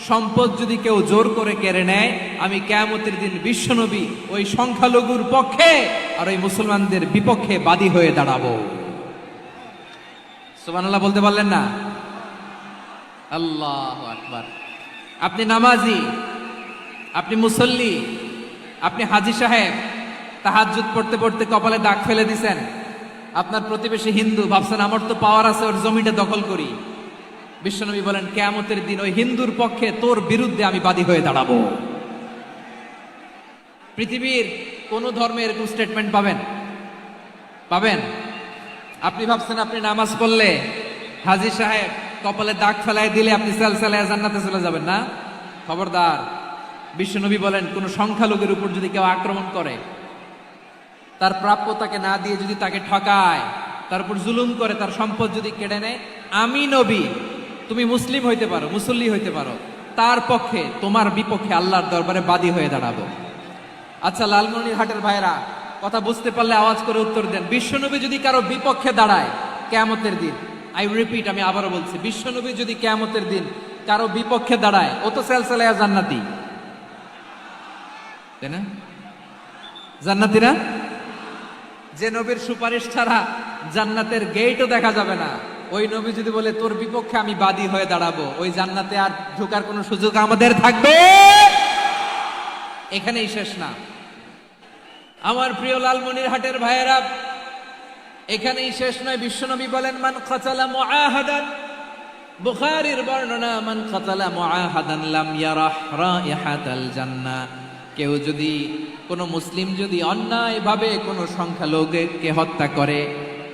সম্পদ যদি কেউ জোর করে কেড়ে নেয়, আমি কিয়ামতের দিন বিশ্বনবী ওই সংখ্যালঘুর পক্ষে আর ওই মুসলমানদের বিপক্ষে বাদী হয়ে দাঁড়াবো। সুবহানাল্লাহ বলতে পারলেন না? আল্লাহু আকবার। আপনি নামাজি, আপনি মুসল্লি, আপনি হাজী সাহেব, তাহাজ্জুদ পড়তে পড়তে কপালে দাগ ফেলে দিছেন। আপনার প্রতিবেশী হিন্দু, ভাবছেন আমার তো পাওয়ার আছে, ওর জমিটা দখল করি। বিশ্বনবী বলেন, কিয়ামতের দিন ওই হিন্দুর পক্ষে তোর বিরুদ্ধে আমি বাদী হয়ে দাঁড়াবো। পৃথিবীর কোন ধর্মে এরকম স্টেটমেন্ট পাবেন? পাবেন? আপনি ভাবছেন আপনি নামাজ পড়লে হাজী সাহেব কপালে দাগ ফেলাই দিলে আপনি সালসালায়ে জান্নাতে চলে যাবেন না? খবরদার। বিশ্বনবী বলেন, কোন সংখ্যালঘুর উপর যদি কেউ আক্রমণ করে, তার প্রাপ্য তাকে না দিয়ে যদি তাকে ঠকায়, তার উপর জুলুম করে, তার সম্পদ যদি কেড়ে নেয়, আমি নবী, তুমি মুসলিম হইতে পারো, মুসল্লি হইতে পারো, তার পক্ষে, তোমার বিপক্ষে আল্লাহর দরবারে বাদী হয়ে দাঁড়াবো। আচ্ছা লালমনিরহাটের ভাইরা, কথা বুঝতে পারলে আওয়াজ করে উত্তর দেন। বিশ্বনবী যদি কারো বিপক্ষে দাঁড়ায় কিয়ামতের দিন, আই রিপিট, আমি আবারও বলছি, বিশ্বনবী যদি কিয়ামতের দিন কারো বিপক্ষে দাঁড়ায়, ও তো সালসালায়ে জান্নাতি, তাই না? জান্নাতি না? যে নবীর সুপারিশ ছাড়া জান্নাতের গেটও দেখা যাবে না, ওই নবী যদি বলে তোর বিপক্ষে আমি বাদী হয়ে দাঁড়াবো, ওই জান্নাতে আর ঢোকার কোনো সুযোগ আমাদের থাকবে? এখানেই শেষ না আমার প্রিয় লালমনিরহাটের ভাইয়েরা, এখানেই শেষ নয়। বিশ্বনবী বলেন, মান কাতালা মুআহাদান, বুখারীর বর্ণনা, মান কাতালা মুআহাদান লাম ইয়ারাহ রাইহাতাল জান্নাহ। কেউ যদি, কোনো মুসলিম যদি অন্যায়ভাবে কোনো সংখ্যালঘুকে হত্যা করে,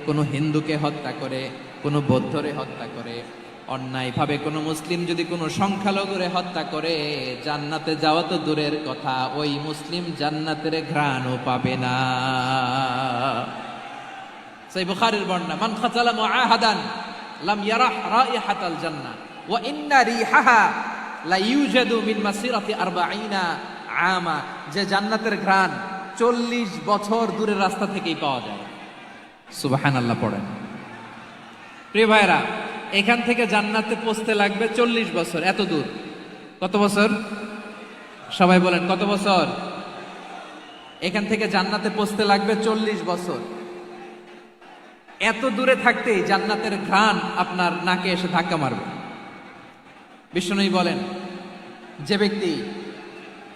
কোনো হিন্দুকে হত্যা করে, কোনো বৌদ্ধরে হত্যা করে, অন্যায়ভাবে কোনো মুসলিম যদি কোনো সংখ্যালঘুরে হত্যা করে, জান্নাতে যাওয়া তো দূরের কথা, ওই মুসলিম জান্নাতের ঘ্রাণও পাবে না। সেই বুখারীর বর্ণনা, মান কাতালা মুআহাদান লাম ইয়ারাহ রাইহাতাল জান্নাহ ওয়া ইন্না রিহাহা লা ইউজাদু মিন মাসিরাতি 40 আমা। যে জান্নাতের ঘ্রাণ 40 বছর দূরের রাস্তা থেকেই পাওয়া যায়। সুবহানাল্লাহ পড়েন। প্রিয় ভাইরা, এখান থেকে জান্নাতে পৌঁছতে লাগবে 40 বছর। এত দূর, কত বছর? সবাই বলেন, কত বছর? এখান থেকে জান্নাতে পৌঁছতে লাগবে 40 বছর। এত দূরে থাকতেই জান্নাতের ঘ্রাণ আপনার নাকে এসে ধাক্কা মারবে। বিষ্ণুই বলেন, যে ব্যক্তি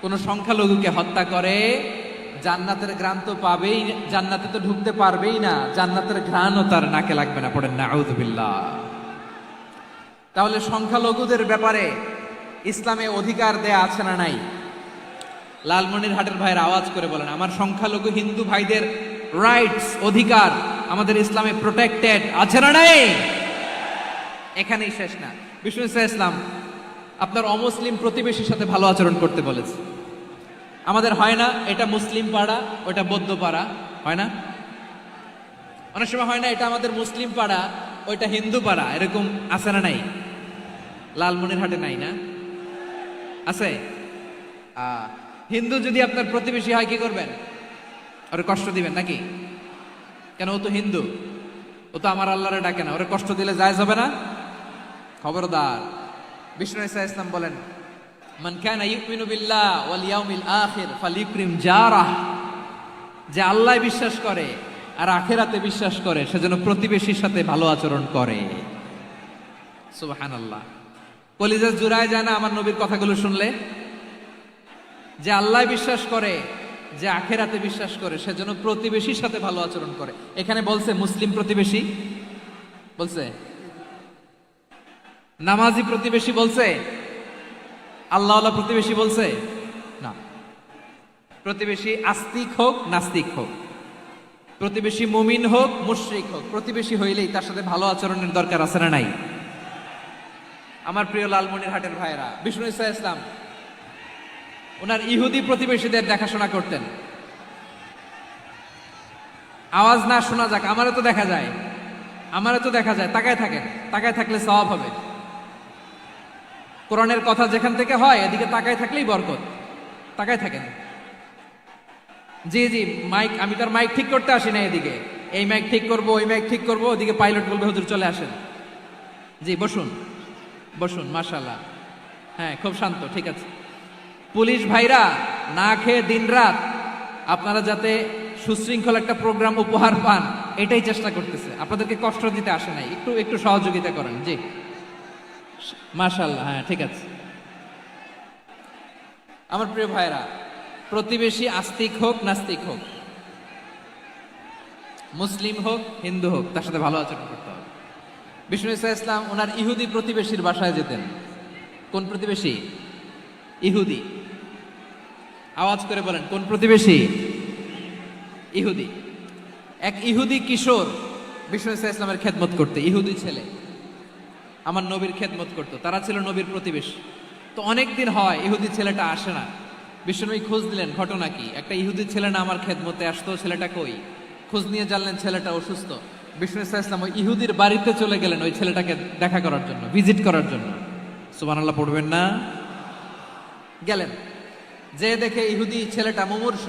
কোন সংখ্যালঘুকে হত্যা করে, জান্নাতের ঘ্রাণ তো পাবেই, জান্নাতে তো ঢুকতে পারবেই না, জান্নাতের ঘ্রাণও তার নাকে লাগবে না। পড়েন নাউযু বিল্লাহ। তাহলে সংখ্যালঘুদের ব্যাপারে ইসলামে অধিকার দেয়া আছে না নাই? লালমনিরহাটের ভাইয়ের আওয়াজ করে বলেন, আমার সংখ্যালঘু হিন্দু ভাইদের রাইটস, অধিকার আমাদের ইসলামে প্রোটেক্টেড আছে না নাই? এখানেই শেষ না। বিষ্ণু ইসলাম আপনার অমুসলিম প্রতিবেশীর সাথে ভালো আচরণ করতে বলেছে। আমাদের হয় না এটা মুসলিম পাড়া ওটা বৌদ্ধ পাড়া, হয় না? অনেক সময় হয় না এটা আমাদের মুসলিম পাড়া ওইটা হিন্দু পাড়া, এরকম আছে না নাই? লালমনিরহাটে নাই না? আছে? হিন্দু যদি আপনার প্রতিবেশী হয় কি করবেন? ওরে কষ্ট দিবেন নাকি? কেন, ও তো হিন্দু, ও তো আমার আল্লাহরে ডাকে না, ওরে কষ্ট দিলে জায়েজ হবে না? খবরদার। বিষ্ণু ঈসা ইসলাম বলেন, মান কানা ইউমিনু বিল্লাহ ওয়াল ইয়াউমিল আখির ফালিউকরিম জারাহ, যে আল্লাহ বিশ্বাস করে আর আখিরাতে বিশ্বাস করে সেজন্য প্রতিবেশীর সাথে ভালো আচরণ করে। সুবহানাল্লাহ। কলিজা জুড়ায় যায় না আমার নবীর কথাগুলো শুনলে? যে আল্লাহ বিশ্বাস করে, যে আখিরাতে বিশ্বাস করে সেজন্য প্রতিবেশীর সাথে ভালো আচরণ করে। এখানে বলছে মুসলিম প্রতিবেশী বলছে, নামাজি প্রতিবেশী বলছে, আল্লাহওয়ালা প্রতিবেশী বলছে না। প্রতিবেশী আস্তিক হোক নাস্তিক হোক, প্রতিবেশী মুমিন হোক মুশরিক হোক, প্রতিবেশী হইলেই তার সাথে ভালো আচরণের দরকার আছে না নাই? আমার প্রিয় লালমনিরহাটের ভাইরা, বিষ্ণু ঈসা ইসলাম ওনার ইহুদি প্রতিবেশীদের দেখাশোনা করতেন। আওয়াজ না শোনা যাক, আমারও তো দেখা যায়, আমারও তো দেখা যায়। তাকায় থাকেন, তাকায় থাকলে সওয়াব হবে। কোরআনের কথা যেখান থেকে হয় এদিকে তাকায় থাকলেই বরকত। তাকায় থাকেন। জি জি, মাইক, আমি তার মাইক ঠিক করতে আসি না এদিকে, এই মাইক ঠিক করব ওই মাইক ঠিক করব, ওদিকে পাইলট বলবে হুজুর চলে আসেন। জি বসুন বসুন, মাশাআল্লাহ। হ্যাঁ খুব শান্ত, ঠিক আছে। পুলিশ ভাইরা না খেয়ে দিনরাত আপনারা যাতে সুশৃঙ্খল একটা প্রোগ্রাম উপহার পান এটাই চেষ্টা করতেছে, আপনাদেরকে কষ্ট দিতে আসে নাই, একটু একটু সহযোগিতা করেন। জি মাশাআল্লাহ, হ্যাঁ ঠিক আছে। আমার প্রিয় ভাইরা, প্রতিবেশী আস্তিক হোক নাস্তিক হোক, মুসলিম হোক হিন্দু হোক, তার সাথে ভালো আচরণ করতে হবে। বিষ্ণু ঈসা ইসলাম ওনার ইহুদি প্রতিবেশীর বাসায় যেতেন। কোন প্রতিবেশী? ইহুদি। আওয়াজ করে বলেন, কোন প্রতিবেশী? ইহুদি। এক ইহুদি কিশোর বিষ্ণু ঈসা ইসলামের খেদমত করতে, ইহুদি ছেলে আমার নবীর খেদমত করতো, তারা ছিল নবীর প্রতিবেশী। তো অনেক দিন হয় ইহুদি ছেলেটা আসে না। বিষ্ণুনবী খোঁজ দিলেন, ঘটনা কি? একটা ইহুদি ছেলে না আমার খেদমতে আসতো, ছেলেটা কই? খোঁজ নিয়ে জানলেন ছেলেটা অসুস্থ। বিষ্ণু ঈসা ইসলাম ওই ইহুদির বাড়িতে চলে গেলেন ওই ছেলেটাকে দেখা করার জন্য, ভিজিট করার জন্য। সুবহানাল্লাহ পড়বেন না? গেলেন, যে দেখে ইহুদি ছেলেটা মুমূর্ষ,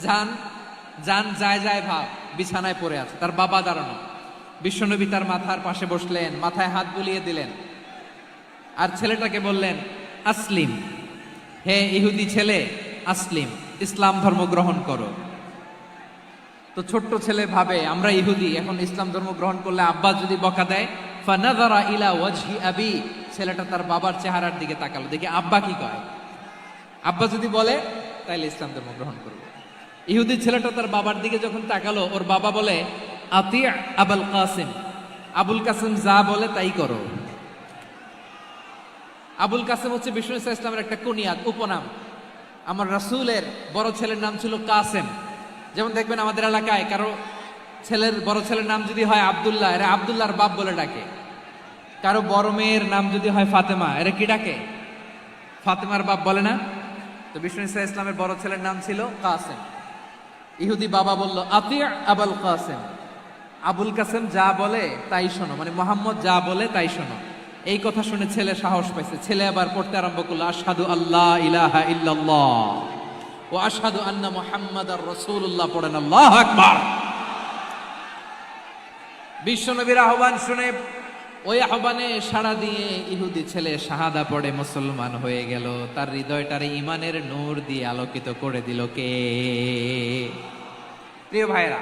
জান জান যায় যায় ভাব, বিছানায় পড়ে আছে, তার বাবা দাঁড়ানো। বিশ্বনবী তার মাথার পাশে বসলেন, মাথায় হাত বুলিয়ে দিলেন, আর ছেলেটাকে বললেন আসলিম, হে ইহুদি ছেলে আসলিম, ইসলাম ধর্ম গ্রহণ করো। তো ছোট্ট ছেলে ভাবে আমরা ইহুদি, এখন ইসলাম ধর্ম গ্রহণ করলে আব্বা যদি বকা দেয়, ফানাযারা ইলা ওয়াজহি আবি, ছেলেটা তার বাবার চেহারার দিকে তাকালো, দেখি আব্বা কি কয়। আব্বা যদি বলে তাইলে ইসলাম ধর্ম গ্রহণ করবো। ইহুদি ছেলেটা তার বাবার দিকে যখন তাকালো, ওর বাবা বলে আতি আবুল কাসিম, আবুল কাসিম যা বলে তাই করো। আবুল কাসিম হচ্ছে বিষ্ণু ঈসা ইসলামের একটা কুনিয়াত, উপনাম। আমার রাসূলের বড় ছেলের নাম ছিল কাসেম। যেমন দেখবেন আমাদের এলাকায় কারো ছেলের বড় ছেলের নাম যদি হয় আব্দুল্লাহ, এরা আব্দুল্লাহর বাপ বলে ডাকে। কারো বড় মেয়ের নাম যদি হয় ফাতেমা, এরা কি ডাকে? ফাতেমার বাপ বলে না? তো বিষ্ণু ঈসা ইসলামের বড় ছেলের নাম ছিল কাসেম। ইহুদি বাবা বলল আতি আবুল কাসেম, আবুল কাসেম যা বলে তাই শোনো, মানে মোহাম্মদ যা বলে তাই শোনো। এই কথা শুনে ছেলে সাহস পাইছে, ছেলে আবার পড়তে আরম্ভ করলো আশহাদু আল্লাহ ইলাহা ইল্লাল্লাহ ওয়া আশহাদু আন্না মুহাম্মাদার রাসূলুল্লাহ। পড়েন আল্লাহু আকবার। বিশ্বনবীর আহ্বান শুনে ওই আহ্বানে সাড়া দিয়ে ইহুদি ছেলে শাহাদা পড়ে মুসলমান হয়ে গেল। তার হৃদয়টারে ইমানের নূর দিয়ে আলোকিত করে দিল কে? প্রিয় ভাইরা,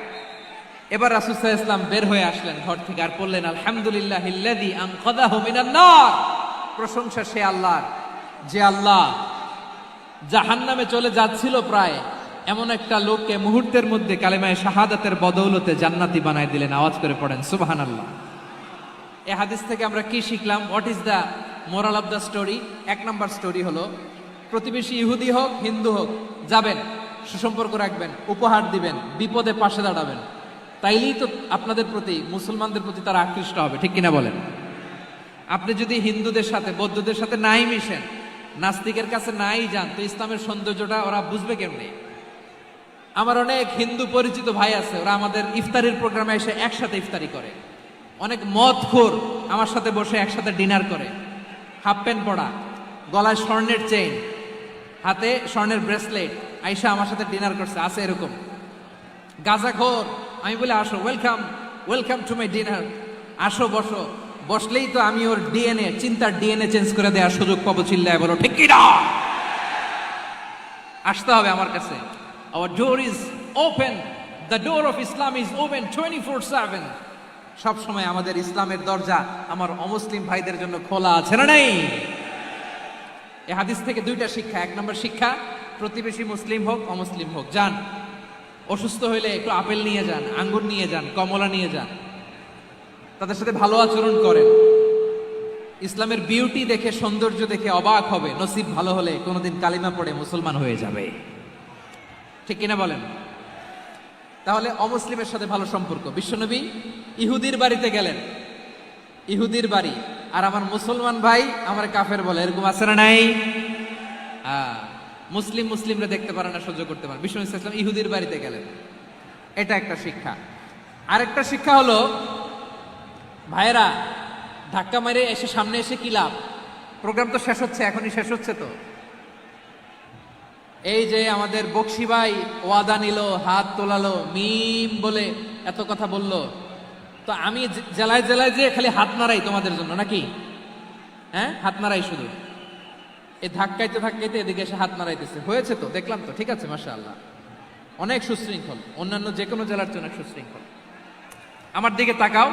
এবার রাসূল সাল্লাল্লাহু আলাইহি ওয়াসাল্লাম বের হয়ে আসলেন ঘর থেকে, আর বললেন আলহামদুলিল্লাহিল্লাযী আনকাযাহু মিনান নার, প্রশংসা সে আল্লাহর যে আল্লাহ জাহান্নামে চলে যাচ্ছিল প্রায় এমন একটা লোককে মুহূর্তের মধ্যে কালেমায়ে শাহাদাতের বদৌলতে জান্নাতি বানায় দিলেন। আওয়াজ করে পড়েন সুবহানাল্লাহ। এই হাদিস থেকে আমরা কি শিখলাম? What is the moral of the story? এক নাম্বার স্টোরি হলো, প্রতিবেশী ইহুদি হোক হিন্দু হোক, যাবেন, সুসম্পর্ক রাখবেন, উপহার দিবেন, বিপদে পাশে দাঁড়াবেন, তাইলেই তো আপনাদের প্রতি, মুসলমানদের প্রতি তারা আকৃষ্ট হবে, ঠিক কিনা বলেন? আপনি যদি হিন্দুদের সাথে বৌদ্ধদের সাথে নাই মিশেন, নাস্তিকের কাছে নাই যান তো ইসলামের সৌন্দর্যটা ওরা বুঝবে কেমনে? আমার অনেক হিন্দু পরিচিত ভাই আছে, ওরা আমাদের ইফতারির প্রোগ্রামে এসে একসাথে ইফতারি করে। অনেক মদখোর আমার সাথে বসে একসাথে ডিনার করে, হাফ প্যান্ট পরা, গলায় স্বর্ণের চেইন, হাতে স্বর্ণের ব্রেসলেট, আইসা আমার সাথে ডিনার করছে, আছে এরকম। গাঁজাখোর, আমি বলে আসো, welcome welcome to my dinner, আসো বসো। বসলেই তো আমি ওর ডিএনএ, চিন্তার ডিএনএ চেঞ্জ করে দেওয়ার সুযোগ পাবো। চিল্লায় বলো ঠিক কি না? আসতে হবে আমার কাছে। Our door is open. The door of Islam is open 24/7. সব সময় আমাদের ইসলামের দরজা আমার অমুসলিম ভাইদের জন্য খোলা আছে না নাই? এই হাদিস থেকে দুইটা শিক্ষা। এক নম্বর শিক্ষা, প্রতিবেশী মুসলিম হোক অমুসলিম হোক, যান, অসুস্থ হইলে একটু আপেল নিয়ে যান, আঙ্গুর নিয়ে যান, কমলা নিয়ে যান, তাদের সাথে ভালো আচরণ করেন। ইসলামের বিউটি দেখে, সৌন্দর্য দেখে অবাক হবে, নসিব ভালো হলে কোনোদিন কালিমা পড়ে মুসলমান হয়ে যাবে। ঠিক কিনা বলেন? তাহলে অমুসলিমের সাথে ভালো সম্পর্ক। বিশ্বনবী ইহুদির বাড়িতে গেলেন, ইহুদির বাড়ি, আর আমার মুসলমান ভাই আমার কাফের বলে, এরকম আছে না নাই? মুসলিমরা দেখতে পারে না, সহ্য করতে পারে। বিশ্বনবী সাল্লাল্লাহু আলাইহি ওয়াসাল্লাম ইহুদির বাড়িতে গেলেন, এটা একটা শিক্ষা। আরেকটা শিক্ষা হলো, ভাইয়েরা ধাক্কা মেরে এসে সামনে এসে কি লাভ? প্রোগ্রাম তো শেষ হচ্ছে, এখনই শেষ হচ্ছে। তো এই যে আমাদের বকশি ভাই ওয়াদা নিল, হাত তোলালো, মিম বলে এত কথা বলল, তো আমি জেলায় জেলায় যে খালি হাত নাড়াই তোমাদের জন্য নাকি? হ্যাঁ, হাত নাড়াই শুধু। এই ধাক্কাইতে ধাক্কাইতে এদিকে এসে হাত নাড়াইতেছে, হয়েছে তো, দেখলাম তো, ঠিক আছে, মাশাআল্লাহ, অনেক সুশৃঙ্খল, অন্যান্য যে কোনো জেলার জন্য সুশৃঙ্খল। আমার দিকে তাকাও,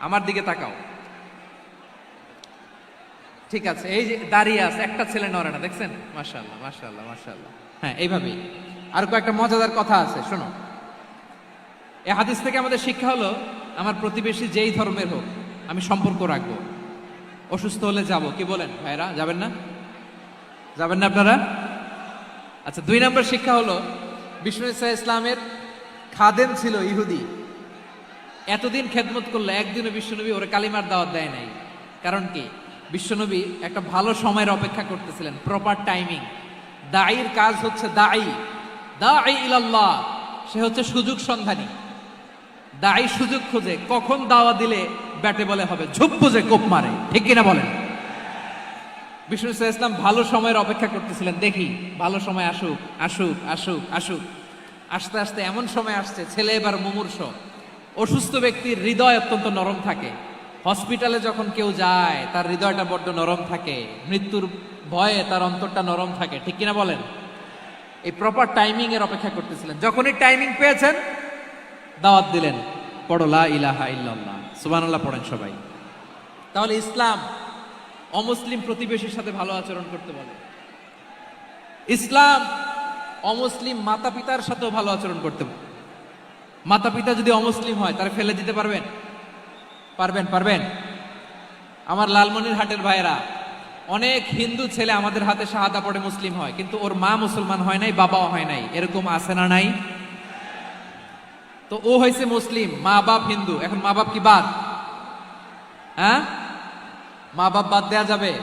আমার দিকে তাকাও, ঠিক আছে। এই যে দাঁড়িয়ে আছে, একটা ছেলে নড়ে না, দেখছেন? মাশাআল্লাহ মাশাআল্লাহ মাশাআল্লাহ। হ্যাঁ, এইভাবেই। আর কয়েকটা মজাদার কথা আছে, শোনো। এই হাদিস থেকে আমাদের শিক্ষা হলো, আমার প্রতিবেশী যেই ধর্মের হোক আমি সম্পর্ক রাখবো। অসুস্থ হলে যাব, কি বলেন ভাইরা? যাবেন না? যাবেন না আপনারা? আচ্ছা, 2 নম্বর শিক্ষা হলো, বিষ্ণু ইসলামের খাদেম ছিল ইহুদি, এতদিন খেদমত করলো, একদিনও বিশ্বনবী ওরে কালিমার দাওয়াত দেয় নাই। কারণ কি? বিশ্বনবী একটা ভালো সময়ের অপেক্ষা করতেছিলেন, প্রপার টাইমিং। দাঈর কাজ হচ্ছে দাঈ ইলাল্লাহ, সে হচ্ছে সুযোগ সন্ধানী। দাঈ সুযোগ খোঁজে, কখন দাওয়া দিলে ব্যাটে বলে হবে, ঝুপ বুঝে কোপ মারে, ঠিক কিনা বলেন? বিষ্ণু ইসলাম ভালো সময়ের অপেক্ষা করতেছিলেন, দেখি ভালো সময় আসুক আসুক আসুক আসুক। আস্তে আস্তে এমন সময় আসছে, ছেলে এবার মুমূর্ষ। অসুস্থ ব্যক্তির হৃদয় অত্যন্ত নরম থাকে, হসপিটালে যখন কেউ যায় তার হৃদয়টা বড্ড নরম থাকে, মৃত্যুর ভয়ে তার অন্তরটা নরম থাকে, ঠিক কিনা বলেন? এই প্রপার টাইমিং এর অপেক্ষা করতেছিলেন। যখনই টাইমিং পেয়েছেন, দাওয়াত দিলেন, পড়ো লা ইলাহা ইল্লাল্লাহ, সুবহানাল্লাহ পড়েন সবাই। তাহলে ইসলাম অমুসলিম প্রতিবেশীর সাথে ভালো আচরণ করতে বলে। ইসলাম অমুসলিম মাতা পিতার সাথেও ভালো আচরণ করতে বলে। মাতা পিতা যদি অমুসলিম হয়, তারা ফেলে দিতে পারবেন? পারবেন? আমার লালমনিরহাটের ভাইয়েরা, অনেক হিন্দু ছেলে আমাদের হাতে শাহাদা পড়ে মুসলিম হয়, কিন্তু ওর মা মুসলমান হয় নাই, বাবাও হয় নাই, এরকম আছে না নাই? তো ও হয়েছে মুসলিম, মা বাপ হিন্দু, এখন মা বাপ কি বাদ? হ্যাঁ, মা বাপ বাদ দেয়া যাবে?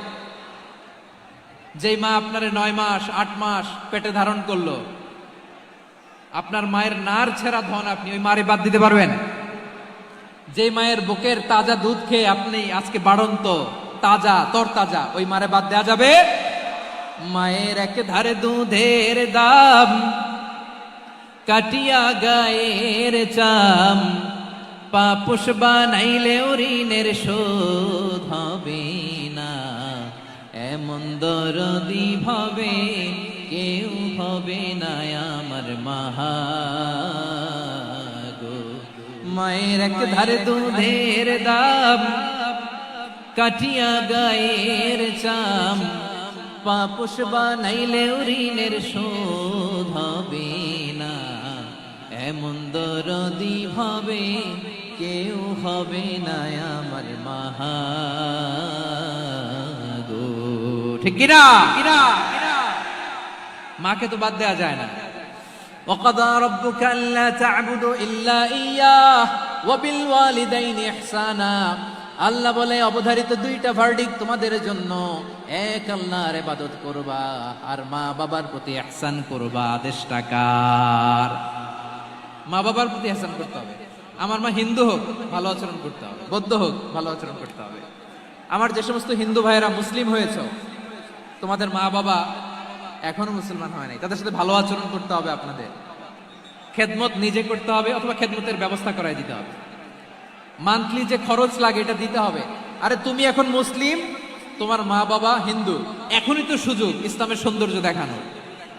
যেই মা আপনারে 9 মাস 8 মাস পেটে ধারণ করলো, আপনার মায়ের নার ছেঁড়া ধন, আপনি ওই মারে বাদ দিতে পারবেন? যে মায়ের বুকের তাজা দুধ খেয়ে আপনি আজকে বাড়ন্ত তাজা তরতাজা, ওই মারে বাদ দেয়া যাবে? মায়ের এক ধারে দুধের দাম, কাটিয়া গায়ের চাম, পাপুষ বানাইলে ঋণের শোধ হবে না, এমন দরদি ভাবে কেউ হবে না আমার মাহা গো। মায়ের এক ধারে দুধের দাম, কাটিয়া গায়ের চাম, পাপুষ বানাইলে ঋণের শোধ হবে না, এমন দরদি ভাবে কেউ হবে না আমার মাহা গো। ঠিক কিনা? মাকে তো বাদ দেওয়া যায় না। وقضى ربك ألا تعبدوا إلا إياه وبالوالدين إحسانا আল্লাহ বলে অবধারিত দুইটা ভার্ডিক তোমাদের জন্য, এক আল্লাহর ইবাদত করবা আর মা বাবার প্রতি ইহসান করবা। আদেশটা কার? মা বাবার প্রতি ইহসান করতে হবে। আমার মা হিন্দু হোক ভালো আচরণ করতে হবে, বৌদ্ধ হোক ভালো আচরণ করতে হবে। আমার যে সমস্ত হিন্দু ভাইয়েরা মুসলিম হয়েছে, তোমাদের মা বাবা এখনো মুসলমান হয় নাই, তাদের সাথে ভালো আচরণ করতে হবে। আপনাদের খেদমত নিজে করতে হবে অথবা খেদমতের ব্যবস্থা করাই দিতে হবে। মান্থলি যে খরচ লাগে এটা দিতে হবে। আরে তুমি এখন মুসলিম, তোমার মা বাবা হিন্দু, এখনই তো সুযোগ ইসলামের সৌন্দর্য দেখানো।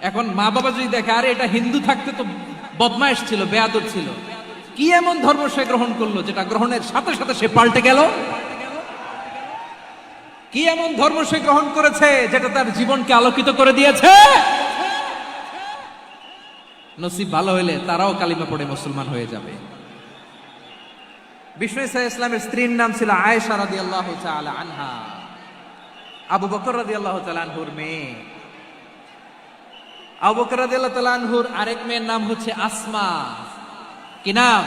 এখন মা বাবা যদি দেখে আরে এটা হিন্দু থাকতে তো বদমাইশ ছিল, বেয়াদব ছিল, কি এমন ধর্ম সে গ্রহণ করলো যেটা গ্রহণের সাথে সাথে সে পাল্টে গেল? কি এমন ধর্ম সে গ্রহণ করেছে যেটা তার জীবনকে আলোকিত করে দিয়েছে? নসিব ভালো হইলে তারাও কালিমা পড়ে মুসলমান হয়ে যাবে। বিষ্ণু ইসা ইসলামের স্ত্রীর নাম ছিল আয়েশা রাদিয়াল্লাহু তাআলা আনহা, আবু বকর রাদিয়াল্লাহু তাআলা আনহুর মেয়ে। আবু বকর রাদিয়াল্লাহু তাআলা আনহুর আরেক মেয়ের নাম হচ্ছে আসমা। কি নাম?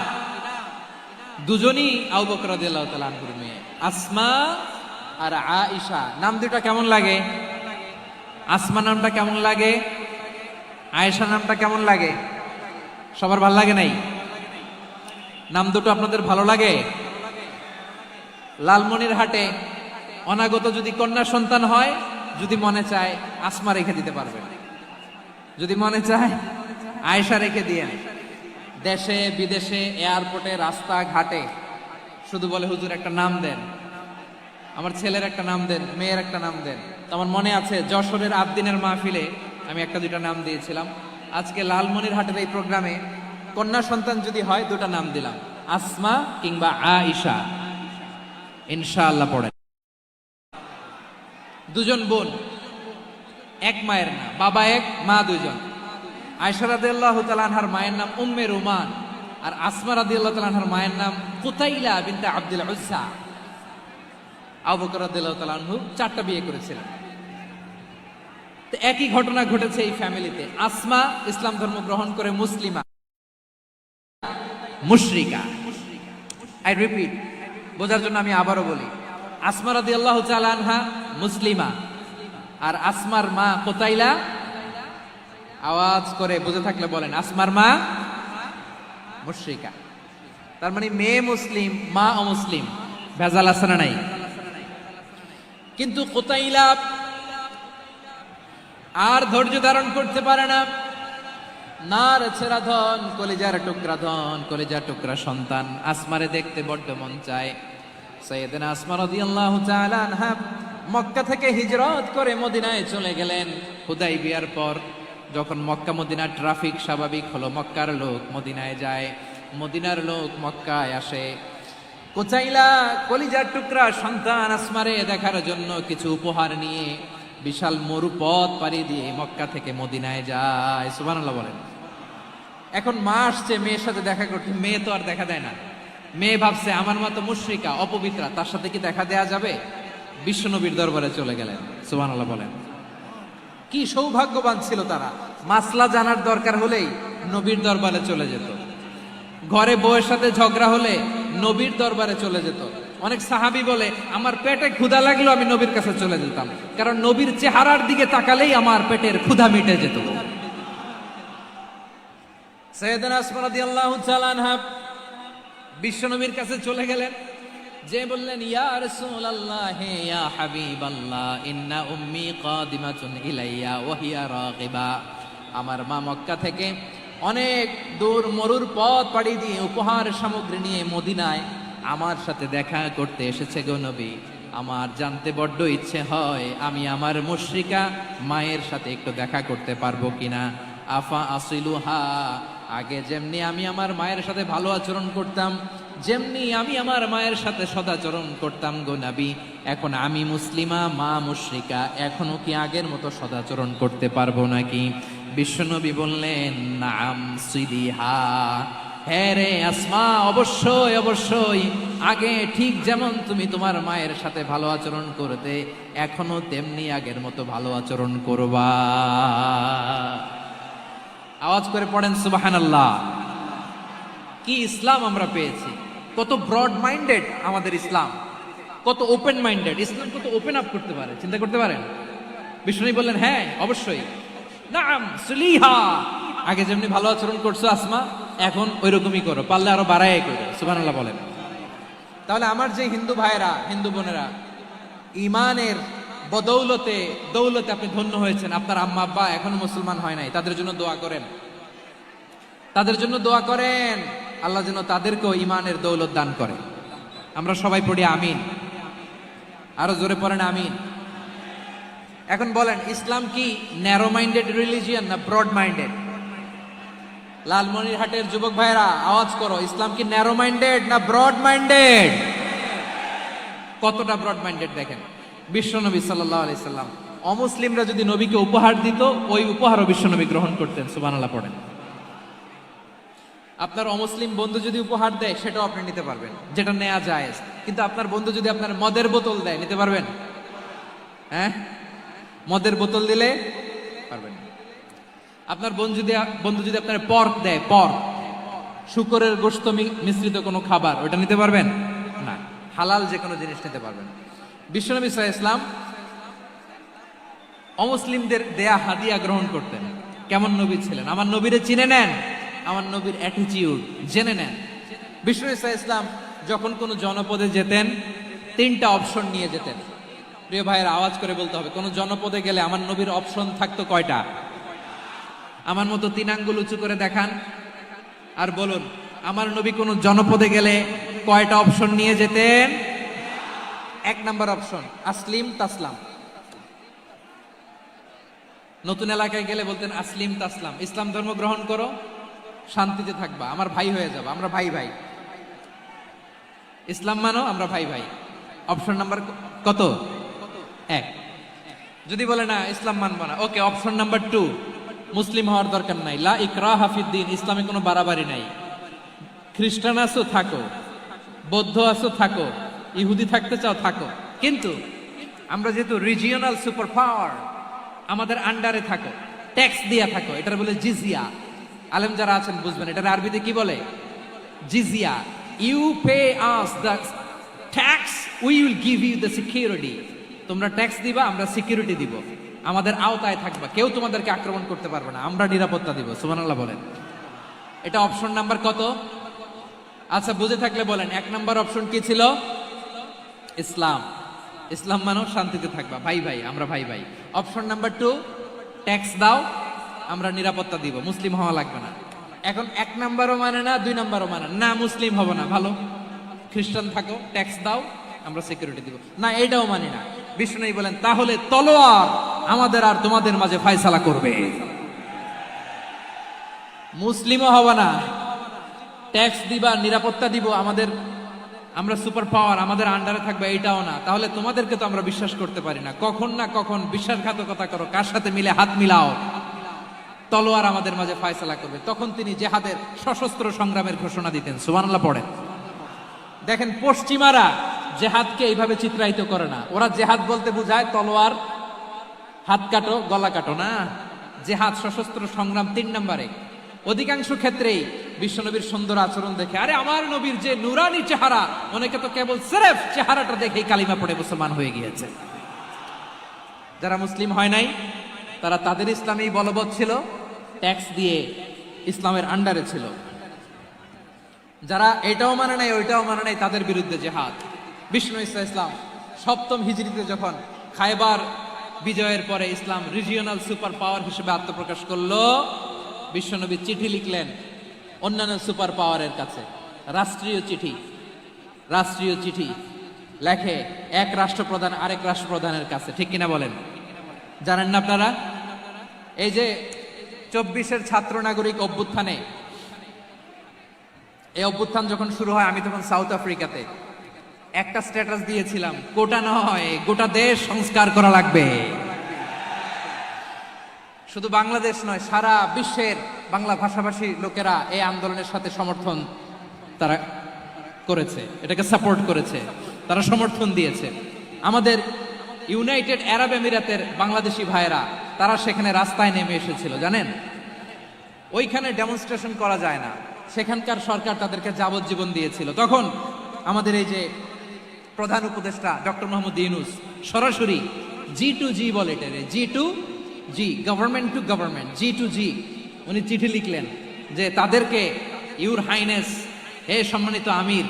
দুজনই আবু বকর রাদিয়াল্লাহু তাআলা আনহুর মেয়ে, আসমা আর আয়েশা। নাম দুটো কেমন লাগে? আসমা নামটা কেমন লাগে? আয়েশা নামটা কেমন লাগে? সবার ভালো লাগে নাই? নাম দুটো আপনাদের ভালো লাগে? লালমনিরহাটে অনাগত যদি কন্যা সন্তান হয়, যদি মনে চায় আসমা রেখে দিতে পারবেন, যদি মনে চায় আয়েশা রেখে দিয়েন। দেশে বিদেশে এয়ারপোর্টে রাস্তা ঘাটে শুধু বলে হুজুর একটা নাম দেন, আমার ছেলের একটা নাম দেন, মেয়ের একটা নাম দেন। তো আমার মনে আছে যশোরের আবদিনের মাহফিলে আমি একটা দুইটা নাম দিয়েছিলাম। আজকে লালমনিরহাটের এই প্রোগ্রামে কন্যা সন্তান যদি হয় দুটা নাম দিলাম, আসমা কিংবা আয়েশা। ইনশাআল্লাহ পড়েন। দুজন বোন, এক মায়ের না, বাবা এক মা দুইজন। আয়েশা রাদিয়াল্লাহু তাআলা আনহার মায়ের নাম উম্মে রুমান, আর আসমা রাদিয়াল্লাহু তাআলা আনহার মায়ের নাম কুতাইলা বিনতে আব্দুল উজ্জা। আবু বকর রাদিয়াল্লাহু তাআলা আনহু 4টা বিয়ে করেছিলেন। তো একই ঘটনা ঘটেছে এই ফ্যামিলিতে। আসমা ইসলাম ধর্ম গ্রহণ করে মুসলিমা, মুশরিকা। আই রিপিট, বোঝার জন্য আমি আবারও বলি, আসমা রাদিয়াল্লাহু তাআলা আনহা মুসলিমা, আর আসমার মা কুতাইলা, আওয়াজ করে বুঝে থাকলে বলেন, আসমার মা মুশরিকা। তার মানে মেয়ে মুসলিম, মা অমুসলিম। ভেজাল আছে না নাই? কিন্তু কুতাইলা আর ধৈর্য ধারণ করতে পারে না। নার ছেড়া ধন, কলিজার টুকরা ধন, কলিজার টুকরা সন্তান আসমারে দেখতে বড্ড মন চায়। সাইয়েদনা আসমা রাদিয়াল্লাহু তাআলা আনহা মক্কা থেকে হিজরত করে মদিনায় চলে গেলেন। হুদাইবিয়ার পর যখন মক্কা মদিনার ট্রাফিক স্বাভাবিক হলো, মক্কার লোক মদিনায় যায়, মদিনার লোক মক্কায় আসে। কুতাইলা কলিজার টুকরা সন্তান আসমারে দেখার জন্য কিছু উপহার নিয়ে বিশাল মরুপথ পাড়ি দিয়ে মক্কা থেকে মদিনায় যায়। সুবহানাল্লাহ বলেন। এখন মা আসছে মেয়ের সাথে দেখা করতে, মেয়ে তো আর দেখা দেয় না। মেয়ে ভাবছে আমার মা তো মুশরিকা, অপবিত্রা, তার সাথে কি দেখা দেয়া যাবে? বিশ্বনবীর দরবারে চলে গেলেন। সুবহানাল্লাহ বলেন। কি সৌভাগ্যবান ছিল তারা, মাসলা জানার দরকার হলেই নবীর দরবারে চলে যেত। ঘরে বউয়ের সাথে ঝগড়া হলে নবীর দরবারে চলে যেত। অনেক সাহাবী বলে আমার পেটে ক্ষুধা লাগলো আমি নবীর কাছে চলে যেতাম, কারণ নবীর চেহারার দিকে তাকালেই আমার পেটের ক্ষুধা মিটে যেত। সাইয়েদনা আসমা রাদিয়াল্লাহু তাআলা আনহা বিশ্বনবীর কাছে চলে গেলেন, যে বললেন ইয়া রাসূলুল্লাহ ইয়া হাবিবাল্লাহ ইন্না উম্মি কাদিমাতুন ইলাইয়া ওয়া হিয়া রাগিবা। আমার মা মক্কা থেকে অনেক দূর মরুর পথ পাড়ি দিয়ে উপহার সামগ্রী নিয়ে মদিনায় আমার সাথে দেখা করতে এসেছে গো নবী। আমার জানতে বড্ড ইচ্ছে হয় আমি আমার মুশরিকা মায়ের সাথে একটু দেখা করতে পারবো কিনা। আফা আসিলুহা, আগে যেমনি আমি আমার মায়ের সাথে ভালো আচরণ করতাম, যেমনি আমি আমার মায়ের সাথে সদাচরণ করতাম গো নবী, এখন আমি মুসলিমা মা মুশরিকা, এখনো কি আগের মতো সদাচরণ করতে পারবো নাকি? বিশ্বনবী বললেন নাম সিদিহা, হ্যাঁ রে আসমা, অবশ্যই অবশ্যই, আগে ঠিক যেমন তুমি তোমার মায়ের সাথে ভালো আচরণ করতে এখনো তেমনি আগের মতো ভালো আচরণ করবা। আওয়াজ করে পড়েন সুবহানাল্লাহ। কি ইসলাম আমরা পেয়েছি, কত ব্রড মাইন্ডেড আমাদের ইসলাম। কত ওপেন মাইন্ডেড, ইসলাম কত ওপেন আপ করতে পারে, চিন্তা করতে পারেন। বিষ্ণু বললেন হ্যাঁ অবশ্যই, নাম সুলিহা, আগে যেমনি ভালো আচরণ করছো আসমা, এখন ওই রকমই করো, পারলে আরো বাড়াই করো। সুবহানাল্লাহ বলেন। তাহলে আমার যে হিন্দু ভাইরা, হিন্দু বোনেরা, ইমানের বদৌলতে দৌলতে আপনি ধন্য হয়েছেন, আপনার আম্মা আব্বা এখনো মুসলমান হয় নাই, তাদের জন্য দোয়া করেন, তাদের জন্য দোয়া করেন, আল্লাহ যেন তাদেরকেও ইমানের দৌলত দান করে। আমরা সবাই পড়ি আমিন, আরো জোরে পড়েন আমিন। এখন বলেন, ইসলাম কি ন্যারো মাইন্ডেড রিলিজিয়ান না ব্রড মাইন্ডেড? লালমনিরহাটের যুবক ভাইরা আওয়াজ করো, ইসলাম কি ন্যারো মাইন্ডেড না ব্রড মাইন্ডেড? কতটা ব্রড মাইন্ডেড দেখেন। বিশ্বনবী সাল্লাল্লাহু আলাইহি সাল্লাম অমুসলিমরা যদি নবীকে উপহার দিত, ওই উপহারও বিশ্বনবী গ্রহণ করতেন। সুবহানাল্লাহ পড়েন। আপনার অমুসলিম বন্ধু যদি উপহার দেয়, সেটাও আপনি নিতে পারবেন, যেটা নেওয়া যায়। কিন্তু আপনার বন্ধু যদি আপনার মদের বোতল দেয়, নিতে পারবেন? হ্যাঁ, মদের বোতল দিলে পারবেন। আপনার বন্ধু যদি আপনার পর্ক দেয়, পর্ক, শুকরের গোশত মিশ্রিত কোনো খাবার, ওটা নিতে পারবেন না। হালাল যে কোনো জিনিস নিতে পারবেন। বিশ্বনবী সাল্লাল্লাহু আলাইহি ওয়াসাল্লাম অমুসলিমদের দেয়া হাদিয়া গ্রহণ করতেন। কেমন নবী ছিলেন? আমার নবীরে চিনে নেন, আমার নবীর অ্যাটিটিউড জেনে নেন। বিশ্বনবী সাল্লাল্লাহু আলাইহি ওয়াসাল্লাম যখন কোনো জনপদে যেতেন, 3টা অপশন নিয়ে যেতেন। প্রিয় ভাইয়ের আওয়াজ করে বলতে হবে, কোন জনপদে গেলে আমার নবীর অপশন থাকতো কয়টা? আমার মতো 3 আঙ্গুল উঁচু করে দেখান আর বলুন, আমার নবী কোন জনপদে গেলে কয়টা অপশন নিয়ে যেতেন? 1 নাম্বার অপশন আসলিম তাসলাম। নতুন এলাকায় গেলে বলতেন আসলিম তাসলাম, ইসলাম ধর্ম গ্রহণ করো, শান্তিতে থাকবা, আমার ভাই হয়ে যাবা, আমরা ভাই ভাই। ইসলাম মানো, আমরা ভাই ভাই। অপশন নাম্বার কত? 1। যদি বলে না ইসলাম মানবো না, ওকে, অপশন নাম্বার 2, মুসলিম হওয়ার দরকার নাই, লা ইকরাহা ফিদ্দিন, ইসলামে কোনো বাড়াবাড়ি নাই। খ্রিস্টান আছো থাকো, বৌদ্ধ আছো থাকো, ইহুদি থাকতে চাও থাকো, কিন্তু আমরা যেহেতু রিজিওনাল সুপার পাওয়ার, আমাদের আন্ডারে থাকো, ট্যাক্স দিয়া থাকো, এটার বলে জিজিয়া। আলেম যারা আছেন বুঝবেন, এটার আরবিতে কি বলে? জিজিয়া। You pay us the tax, we will give you the security. তোমরা ট্যাক্স দিবা, আমরা সিকিউরিটি দিব, আমাদের আওতায় থাকবা, কেউ তোমাদেরকে আক্রমণ করতে পারবে না, আমরা নিরাপত্তা দিব। সুবহানাল্লাহ বলেন। এটা অপশন নাম্বার কত? আচ্ছা, বুঝে থাকলে বলেন, 1 নাম্বার অপশন কি ছিল? ইসলাম। ইসলাম মানো, শান্তিতে থাকবা, ভাই ভাই, আমরা ভাই ভাই। অপশন নাম্বার 2, ট্যাক্স দাও, আমরা নিরাপত্তা দিব, মুসলিম হওয়া লাগবে না। এখন 1 নাম্বারও মানে না, 2 নাম্বারও মানে না, মুসলিম হবো না, ভালো, খ্রিস্টান থাকো, ট্যাক্স দাও, আমরা সিকিউরিটি দিব না, এটাও মানি না। বিষ্ণু বলেন, তাহলে তলোয়ার আমাদের আর তোমাদের মাঝে ফয়সালা করবে। মুসলিমও হবো না, ট্যাক্স দিবা, নিরাপত্তা দিব, আমরা সুপার পাওয়ার, আমাদের আন্ডারে থাকবে, এটাও না। তাহলে তোমাদেরকে তো আমরা বিশ্বাস করতে পারি না, কখন না কখন বিশ্বাসঘাতকতা করো, কার সাথে মিলে হাত মিলাও, তলোয়ার আমাদের মাঝে ফয়সালা করবে। তখন তিনি জেহাদের সশস্ত্র সংগ্রামের ঘোষণা দিতেন। সুবহানাল্লাহ পড়েন। দেখেন, পশ্চিমারা জেহাদকে এইভাবে চিত্রায়িত করে না। ওরা জেহাদ বলতে বোঝায় তলোয়ার, হাত কাটো, গলা কাটো, না। জেহাদ সশস্ত্র সংগ্রাম 3 নম্বরে। অধিকাংশ ক্ষেত্রেই বিশ্বনবীর সুন্দর আচরণ দেখে, আরে আমার নবীর যে নুরানি চেহারা, অনেকে তো কেবল সিরেফ চেহারাটা দেখেই কালিমা পড়ে মুসলমান হয়ে গিয়েছে। যারা মুসলিম হয় নাই, তারা তাদের ইসলামেই বলবৎ ছিল, ট্যাক্স দিয়ে ইসলামের আন্ডারে ছিল। যারা এটাও মানে নাই, ওইটাও মানে নাই, তাদের বিরুদ্ধে জেহাদ। বিষ্ণু ইসলাম 7ম হিজরিতে যখন খায়বার বিজয়ের পরে ইসলাম রিজিওনাল সুপার পাওয়ার হিসেবে আত্মপ্রকাশ করলো, বিশ্বনবী চিঠি লিখলেন অন্যান্য সুপার পাওয়ারের কাছে, রাষ্ট্রীয় চিঠি লেখে এক রাষ্ট্রপ্রধান আরেক রাষ্ট্রপ্রধানের কাছে। ঠিক কিনা বলেন? জানেন না আপনারা? এই যে 24-এর ছাত্র নাগরিক অভ্যুত্থানে, এই অভ্যুত্থান যখন শুরু হয়, আমি তখন সাউথ আফ্রিকাতে একটা স্ট্যাটাস দিয়েছিলাম, কোটা নয়, গোটা দেশ সংস্কার করা লাগবে। শুধু বাংলাদেশ নয়, সারা বিশ্বের বাংলা ভাষাভাষী লোকেরা এই আন্দোলনের সাথে সমর্থন তারা করেছে, এটাকে সাপোর্ট করেছে, তারা সমর্থন দিয়েছে। আমাদের ইউনাইটেড আরব আমিরাতের বাংলাদেশি ভাইয়েরা, তারা সেখানে রাস্তায় নেমে এসেছিল, জানেন? ওইখানে ডেমনস্ট্রেশন করা যায় না, সেখানকার সরকার তাদেরকে যাবজ্জীবন দিয়েছিল। তখন আমাদের এই যে প্রধান উপদেষ্টা ডক্টর মোহাম্মদ ইউনূস সরাসরি G2G বলে এটারে, G2G, government to government, G2G উনি চিঠি লিখলেন যে তাদেরকে, ইউর হাইনেস, হে সম্মানিত আমির,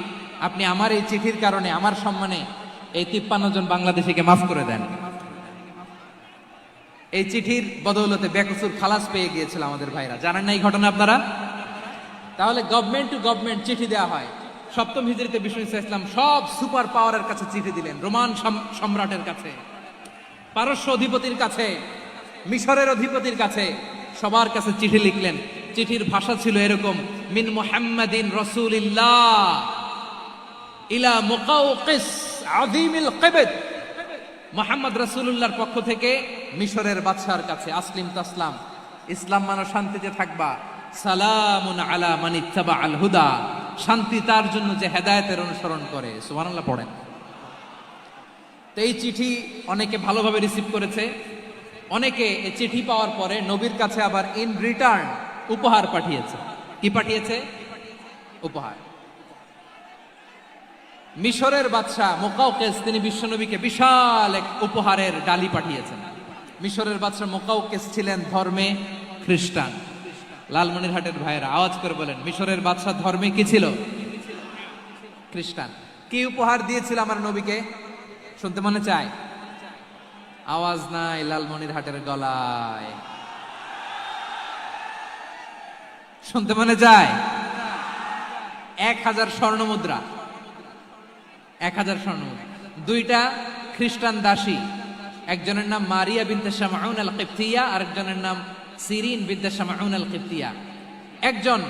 আপনি আমার এই চিঠির কারণে আমার সম্মানে এই 53 জন বাংলাদেশিকে মাফ করে দেন। এই চিঠির বদৌলতে বেকসুর খালাস পেয়ে গিয়েছিল আমাদের ভাইরা, জানেন না এই ঘটনা আপনারা? তাহলে গভর্নমেন্ট টু গভর্নমেন্ট চিঠি দেওয়া হয়। সপ্তম হিজরিতে বিষ্ণু ইসলাম সব সুপার পাওয়ারের কাছে চিঠি দিলেন, রোমান সম্রাটের কাছে, পারস্য অধিপতির কাছে, মিশরের অধিপতির কাছে, সবার কাছে চিঠি লিখলেন। চিঠির ভাষা ছিল এরকম, মিন মুহাম্মাদিন রাসূলিল্লাহ ইলা মুকাওকিস আযীমিল কিবত, মুহাম্মদ রাসূলুল্লাহর পক্ষ থেকে মিশরের বাদশার কাছে, আসলিম তাসলাম, ইসলাম মানো শান্তিতে থাকবা, সালামুন আলা মান ইত্তাবাআল হুদা, শান্তি তার জন্য যে হেদায়েতের অনুসরণ করে। সুবহানাল্লাহ পড়েন। তো এই চিঠি অনেকে ভালোভাবে রিসিভ করেছে, অনেকে এই চিঠি পাওয়ার পরে নবীর কাছে আবার ইন রিটার্ন উপহার পাঠিয়েছে। কি পাঠিয়েছে? উপহার। মিশরের বাদশাহ মুকাওকিস তিনি বিশ্বনবীকে বিশাল এক উপহারের ডালি পাঠিয়েছেন। মিশরের বাদশাহ মুকাওকিস ছিলেন ধর্মে খ্রিস্টান। লালমনিরহাটের ভাইয়েরা আওয়াজ করে বলেন, মিশরের বাদশাহ ধর্মে কি ছিল? খ্রিস্টান। কি উপহার দিয়েছিল আমার নবীকে? শুনতে মনে চায়? আওয়াজ নাই লালমনিরহাটের গলায়, শুনতে মনে চায়? 1000 স্বর্ণ মুদ্রা, 1000 স্বর্ণ মুদ্রা। 2টা খ্রিস্টান দাসী, একজনের নাম মারিয়া বিনতে শামউন আল কিবতিয়া, আরেকজনের নাম সিরিন বিনতে শামউন আল কিবতিয়া। একজন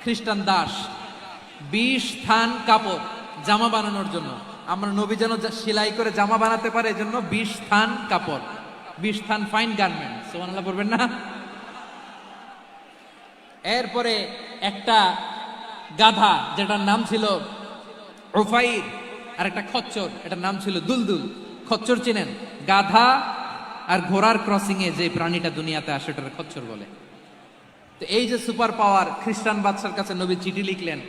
খ্রিস্টান দাস 20 থান কাপড় জামা বানানোর জন্য, আমরা নবী যেন সেলাই করে জামা বানাতে পারে এজন্য 20 থান কাপড়, 20 থান ফাইন গার্মেন্ট। সুবহানাল্লাহ পড়বেন না? এরপরে একটা গাধা যেটার নাম ছিল উফাইর, আর একটা খচ্চর, এটার নাম ছিল দুলদুল। খচ্চর চিনেন? গাধা আর ঘোড়ার ক্রসিং এ যে প্রাণীটা দুনিয়াতে আসে ওটার খচ্চর বলে। তো এই যে সুপার পাওয়ার খ্রিস্টান বাদশার কাছে নবী চিঠি লিখলেন,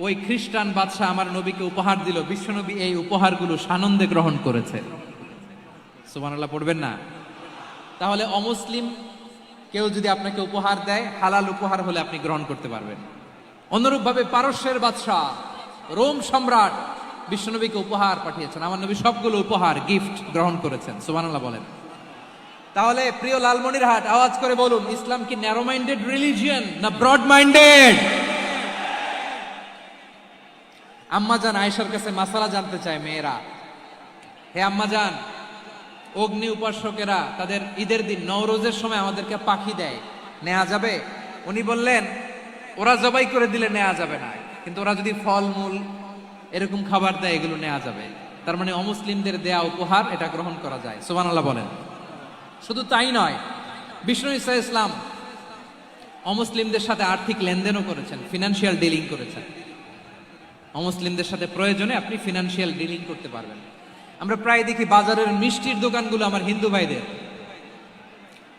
ওই খ্রিস্টান বাদশা আমার নবীকে উপহার দিল। বিশ্বনবী এই উপহারগুলো সানন্দে গ্রহণ করেছে। সুবহানাল্লাহ পড়বেন না? তাহলে অমুসলিম কেউ যদি আপনাকে উপহার দেয়, হালাল উপহার হলে আপনি গ্রহণ করতে পারবেন। অনুরূপভাবে পারস্যের বাদশা, রোম সম্রাট বিশ্বনবীকে উপহার পাঠিয়েছেন, আমার নবী সবগুলো উপহার গিফট গ্রহণ করেছেন। সুবহানাল্লাহ বলেন। তাহলে প্রিয় লালমনিরহাট আওয়াজ করে বলুন, ইসলাম কি ন্যারো মাইন্ডেড রিলিজিয়ন না ব্রড মাইন্ডেড? আম্মাজান আয়েশার কাছে মাসালা জানতে চায় মেয়েরা, হে আম্মাজান, অগ্নি উপাসকেরা তাদের ঈদের দিন নওরোজের সময় আমাদেরকে পাখি দেয়, নেওয়া যাবে? উনি বললেন, ওরা জবাই করে দিলে নেওয়া যাবে না, কিন্তু ওরা যদি ফলমূল এরকম খাবার দেয় এগুলো নেওয়া যাবে। তার মানে অমুসলিমদের দেয়া উপহার এটা গ্রহণ করা যায়। সুবহানাল্লাহ বলেন। শুধু তাই নয়, বিষ্ণু ঈসা ইসলাম অমুসলিমদের সাথে আর্থিক লেনদেনও করেছেন, ফিনান্সিয়াল ডিলিং করেছেন। অমুসলিমদের সাথে প্রয়োজনে আপনি ফিনান্সিয়াল ডিলিং করতে পারবেন। আমরা প্রায় দেখি বাজারের মিষ্টির দোকানগুলো আমার হিন্দু ভাইদের।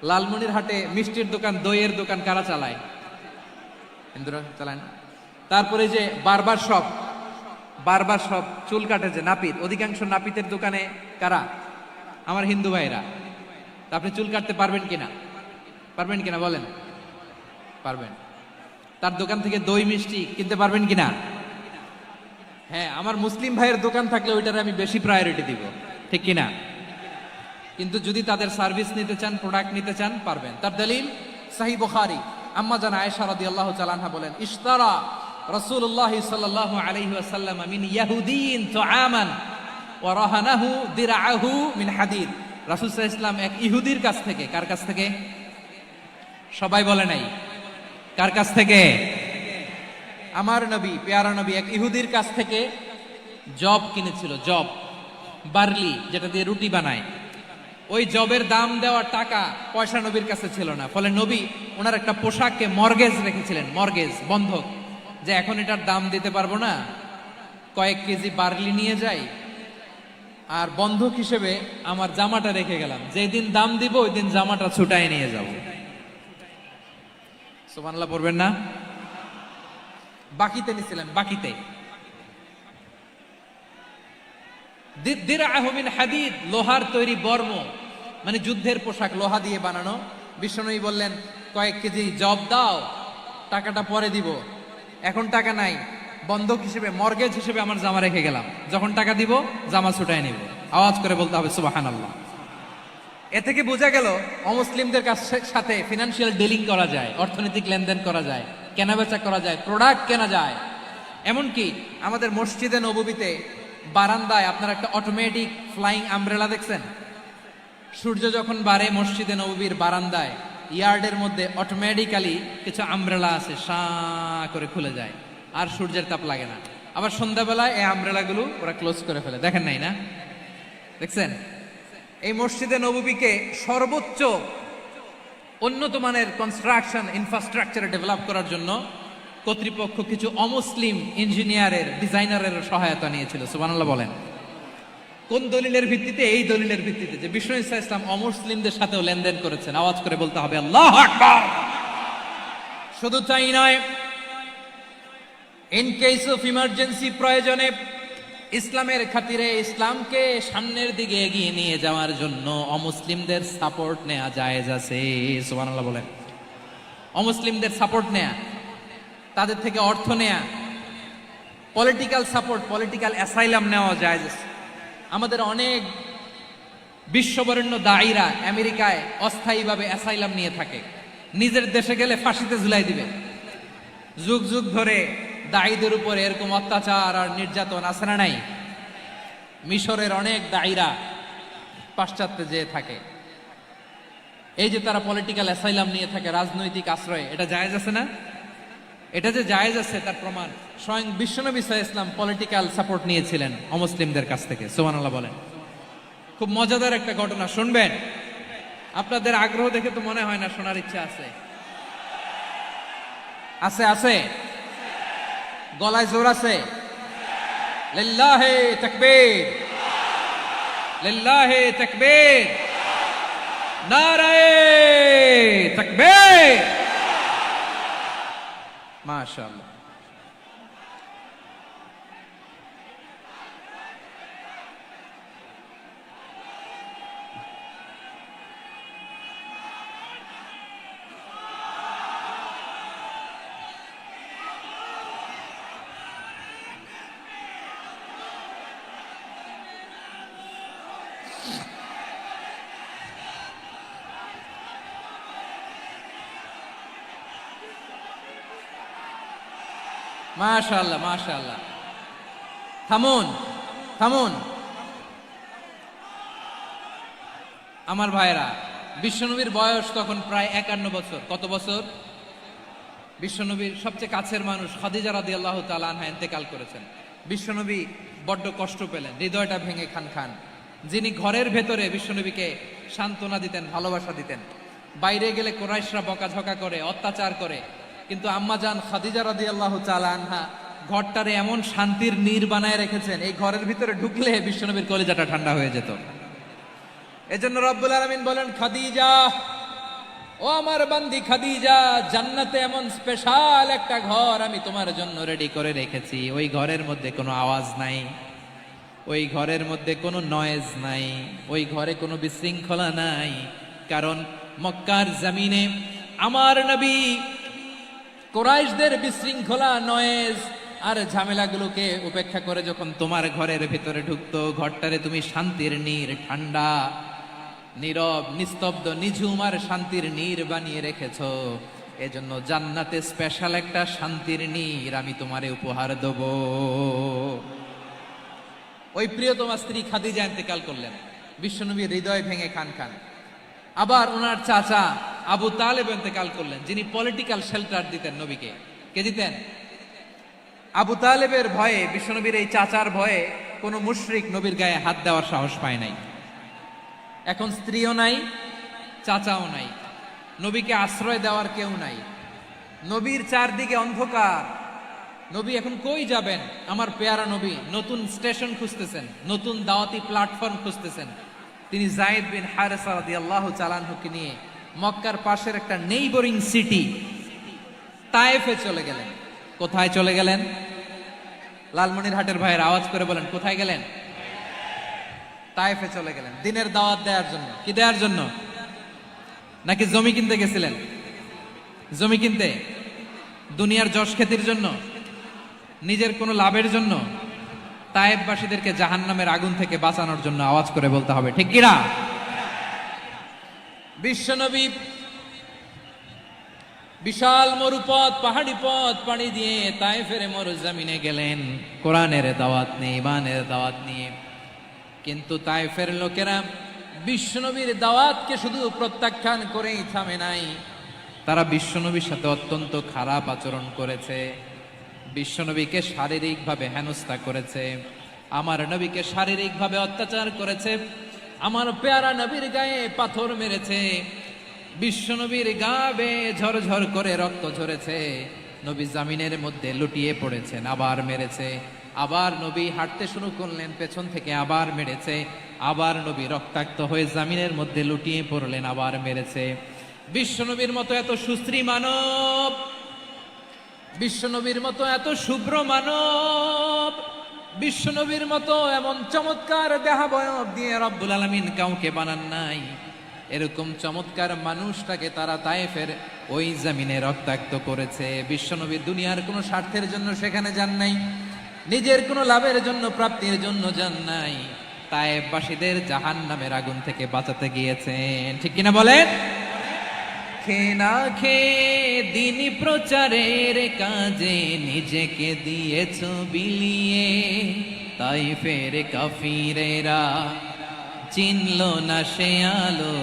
লালমনিরহাটে মিষ্টির দোকান, দইয়ের দোকান কারা চালায়? হিন্দুরা চালায় না? তারপরে যে বারবার শপ, চুল কাটে যে নাপিত, অধিকাংশ নাপিতের দোকানে কারা? আমার হিন্দু ভাইরা। তা আপনি চুল কাটতে পারবেন কিনা? পারবেন কিনা বলেন? পারবেন। তার দোকান থেকে দই মিষ্টি কিনতে পারবেন কিনা? হ্যাঁ, আমার মুসলিম ভাইয়ের দোকান থাকলে ওইটারে আমি বেশি প্রায়োরিটি দিব, ঠিক কিনা? কিন্তু যদি তাদের সার্ভিস নিতে চান, প্রোডাক্ট নিতে চান, পারবেন। তার দলিল সহিহ বুখারী, আম্মা জান আয়েশা রাদিয়াল্লাহু তাআলা আনহা বলেন, ইশতারা রাসূলুল্লাহ সাল্লাল্লাহু আলাইহি ওয়াসাল্লাম মিন ইয়াহুদিয়িন তুআমান ওয়া রাহানাহু দিরআহু মিন হাদিদ। রাসূল সাল্লাল্লাহু আলাইহি ওয়াসাল্লাম এক ইহুদির কাছ থেকে, কার কাছ থেকে? সবাই বলে নাই কার কাছ থেকে? আমার নবী, পেয়ারা নবী এক ইহুদির কাছ থেকে জব কিনেছিল। জব, বার্লি, যেটা দিয়ে রুটি বানায়। ওই জবের দাম দেওয়ার টাকা পয়সা নবীর কাছে ছিল না। ফলে নবী ওনার একটা পোশাককে মর্গেজ রেখেছিলেন, মর্গেজ, বন্ধক, যে এখন এটার দাম দিতে পারবো না, কয়েক কেজি বার্লি নিয়ে যাই আর বন্ধক হিসেবে আমার জামাটা রেখে গেলাম, যেদিন দাম দিব ওই দিন জামাটা ছুটাই নিয়ে যাব। সুবহানাল্লাহ পড়বেন না? বাকিতে নিছিলেন, বাকিতে। দিরআহু মিন হাদিদ, লোহার তৈরি বর্ম, মানে যুদ্ধের পোশাক লোহা দিয়ে বানানো। বিশ্বনবী বললেন, কয়েক কেজি জব দাও, টাকাটা পরে দিব, এখন টাকা নাই, বন্ধক হিসেবে মর্গেজ হিসেবে আমার জামা রেখে গেলাম, যখন টাকা দিব জামা ছুটায় নিব। আওয়াজ করে বলতে হবে সুবহানাল্লাহ। এ থেকে বোঝা গেল অমুসলিমদের সাথে ফিনান্সিয়াল ডিলিং করা যায়, অর্থনৈতিক লেনদেন করা যায়, কেনাবেচা করা যায়, প্রোডাক্ট কেনা যায়। এমনকি আমাদের মসজিদে নববীতে বারান্দায় আপনারা একটা অটোমেটিক ফ্লাইং আমব্রেলা দেখছেন? সূর্য যখন বাড়ে মসজিদে নববীর বারান্দায় ইয়ার্ডের মধ্যে অটোমেটিক্যালি কিছু আমব্রেলা আছে, সাঁ করে খুলে যায়, আর সূর্যের তাপ লাগে না। আবার সন্ধ্যাবেলায় এই আমব্রেলাগুলো ওরা ক্লোজ করে ফেলে, দেখেন নাই না? দেখছেন? এই মসজিদে নববীকে সর্বোচ্চ উন্নত মানের কনস্ট্রাকশন ইনফ্রাস্ট্রাকচার ডেভেলপ করার জন্য কর্তৃপক্ষ কিছু অমুসলিম ইঞ্জিনিয়ারের, ডিজাইনারের সহায়তা নিয়েছিল। সুবহানাল্লাহ বলেন। কোন দলিলের ভিত্তিতে? এই দলিলের ভিত্তিতে যে বিষ্ণু ঈসা ইসলাম অমুসলিমদের সাথেও লেনদেন করেছেন। আওয়াজ করে বলতে হবে আল্লাহু আকবার। শুধু তাই নয়, ইন কেস অফ ইমার্জেন্সি, প্রয়োজনে ইসলামের খাতিরে, ইসলামকে সামনের দিকে এগিয়ে নিয়ে যাওয়ার জন্য অমুসলিমদের সাপোর্ট নেওয়া জায়েজ আছে। সুবহানাল্লাহ বলেন। অমুসলিমদের সাপোর্ট নেয়া, তাদের থেকে অর্থ নেয়া, পলিটিক্যাল সাপোর্ট, পলিটিক্যাল অ্যাসাইলাম নেওয়া জায়েজ আছে। আমাদের অনেক বিশ্ববরেণ্য দায়ীরা আমেরিকায় অস্থায়ীভাবে অ্যাসাইলাম নিয়ে থাকে, নিজের দেশে গেলে ফাঁসিতে ঝুলাই দিবে। যুগ যুগ ধরে দায়ীদের উপর এরকম অত্যাচার আর নির্যাতন আছে না নাই? মিশরের অনেক দায়ীরা পাশ্চাত্যে যেয়ে থাকে। এই যে তারা পলিটিক্যাল অ্যাসাইলাম নিয়ে থাকে, রাজনৈতিক আশ্রয়, এটা জায়েজ আছে না? এটা যে জায়েজ আছে তার প্রমাণ স্বয়ং বিশ্বনবী সাল্লাল্লাহু আলাইহি ওয়াসাল্লাম পলিটিক্যাল সাপোর্ট নিয়েছিলেন অমুসলিমদের কাছ থেকে। সুবহানাল্লাহ বলেন। খুব মজাদার একটা ঘটনা শুনবেন, আপনাদের আগ্রহ দেখে তো মনে হয় না শোনার ইচ্ছা আছে। আছে আছে, গলায় জোর আছে। লিল্লাহি তাকবীর, লিল্লাহি তাকবীর, নারায়ে তাকবীর। মাশাআল্লাহ। মাশাআল্লাহ মাশাআল্লাহ। থামুন থামুন আমার ভাইরা। বিশ্বনবীর বয়স তখন প্রায় 51 বছর। কত বছর? বিশ্বনবীর সবচেয়ে কাছের মানুষ খাদিজা রাদিয়াল্লাহু তাআলা আনহা ইন্তেকাল করেছেন। বিশ্বনবী বড্ড কষ্ট পেলেন, হৃদয়টা ভেঙে খান খান। যিনি ঘরের ভেতরে বিশ্বনবীকে সান্ত্বনা দিতেন, ভালোবাসা দিতেন, বাইরে গেলে কুরাইশরা বকাঝকা করে, অত্যাচার করে, কিন্তু আম্মাজান খাদিজা রাদিয়াল্লাহু তাআলা আনহা ঘরটারে এমন শান্তির নীর বানায় রেখেছেন, এই ঘরের ভিতরে ঢুকলে বিশ্বনবীর কলিজাটা ঠান্ডা হয়ে যেত। এজন্য রব্বুল আলামিন বলেন, খাদিজা, ও আমার বান্দি খাদিজা, জান্নাতে এমন স্পেশাল একটা ঘর আমি তোমার জন্য রেডি করে রেখেছি। ওই ঘরের মধ্যে কোনো আওয়াজ নাই, ওই ঘরের মধ্যে কোনো নয়েজ নাই, ওই ঘরে কোনো বিশৃঙ্খলা নাই। কারণ মক্কার জমিনে আমার নবী কুরাইশদের বিশৃঙ্খলা, নয়েজ আর ঝামেলাগুলোকে উপেক্ষা করে যখন তোমার ঘরের ভিতরে ঢুকতো, ঘরটারে তুমি শান্তির নীর, ঠান্ডা, নীরব, নিস্তব্ধ, নিঝুম আর শান্তির নীর বানিয়ে রেখেছো। এজন্য জান্নাতে স্পেশাল একটা শান্তির নীর আমি তোমারে উপহার দেব। ওই প্রিয়তমা স্ত্রী খাদিজা ইন্তেকাল করলেন, বিশ্বনবীর হৃদয় ভেঙে খান খান। আবার ওনার চাচা আবু তালেব ইন্তেকাল করলেন, যিনি পলিটিক্যাল শেল্টার দিতেন নবীকে। কে দিতেন? আবু তালেবের ভয়ে, বিশ্বনবীর এই চাচার ভয়ে কোনো মুশরিক নবীর গায়ে হাত দেওয়ার সাহস পায় নাই। এখন স্ত্রীও নাই, চাচাও নাই, নবীকে আশ্রয় দেওয়ার কেউ নাই, নবীর চারদিকে অন্ধকার। নবী এখন কই যাবেন? আমার পেয়ারা নবী নতুন স্টেশন খুঁজতেছেন, নতুন দাওয়াতি প্ল্যাটফর্ম খুঁজতেছেন। তিনি যায়েদ বিন হারেসা রাদিয়াল্লাহু তাআলা আনহুকে নিয়ে মক্কার পাশের একটা নেইবরিং সিটি তায়েফে চলে গেলেন। কোথায় চলে গেলেন? লালমনিরহাটের ভাইয়ের আওয়াজ করে বলেন, কোথায় গেলেন? তায়েফে চলে গেলেন দিনের দাওয়াত দেওয়ার জন্য। কি দেওয়ার জন্য? নাকি জমি কিনতে গেছিলেন? জমি কিনতে, দুনিয়ার যশ খ্যাতির জন্য, নিজের কোনো লাভের জন্য? তায়েফবাসীদেরকে জাহান্নামের আগুন থেকে বাঁচানোর জন্য। আওয়াজ করে বলতে হবে ঠিক কিনা? বিশ্বনবী বিশাল মরুপথ, পাহাড়ি পথ পাড়ি দিয়ে তায়েফের মরুজমিনে গেলেন কোরআনের দাওয়াত নিয়ে, ইমানের দাওয়াত নিয়ে। কিন্তু তায়েফের লোকেরা বিশ্বনবীর দাওয়াতকে শুধু প্রত্যাখ্যান করেই থামে নাই, তারা বিশ্বনবীর সাথে অত্যন্ত খারাপ আচরণ করেছে। বিশ্বনবীকে শারীরিকভাবে হেনস্থা করেছে, আমার নবীকে শারীরিকভাবে অত্যাচার করেছে, আমার পেয়ারা নবীর গায়ে পাথর মেরেছে, বিশ্বনবীর গা বেয়ে ঝরঝর করে রক্ত ঝরেছে, নবী জামিনের মধ্যে লুটিয়ে পড়েছেন, আবার মেরেছে, আবার নবী হাঁটতে শুরু করলেন, পেছন থেকে আবার মেরেছে, আবার নবী রক্তাক্ত হয়ে জামিনের মধ্যে লুটিয়ে পড়লেন, আবার মেরেছে। বিশ্বনবীর মতো এত সুশ্রী মানব, বিশ্বনবীর মতো এত শুভ্র মানব, বিশ্বনবীর মতো এমন চমৎকার দেহাবয়ব দিয়ে রব্বুল আলামিন কাউকে বানান নাই। এরকম চমৎকার মানুষটাকে তারা তায়েফের ওই জমিনে রক্তাক্ত করেছে। বিশ্বনবী দুনিয়ার কোনো স্বার্থের জন্য সেখানে যান নাই, নিজের কোনো লাভের জন্য, প্রাপ্তির জন্য যান নাই, তায়েফবাসীদের জাহান্নামের আগুন থেকে বাঁচাতে গিয়েছেন। ঠিক কিনা বলেন? খেয়ে না খেয়ে দিন প্রচারের কাজে নিজেকে দিয়েছ বিলিয়ে, তায়েফের কাফিরেরা চিনল না সে আলো,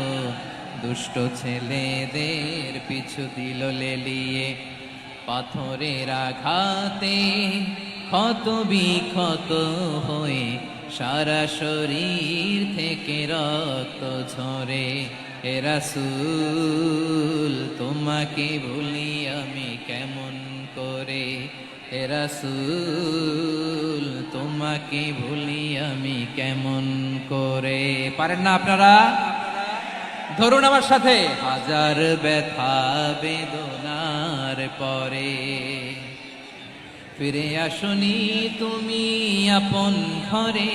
দুষ্ট ছেলেদের পিছু দিল লেলিয়ে, পাথরের আঘাতে ক্ষত বিক্ষত হয়ে সারা শরীর থেকে রক্ত ঝরে। হে রাসূল তোমাকে ভুলি আমি কেমন করে, হে রাসূল তোমাকে ভুলি আমি কেমন করে। পারেন না আপনারা? ধরুন আমার সাথে। হাজার ব্যথা বেদনার পরে ফিরে আসনি তুমি আপন ঘরে,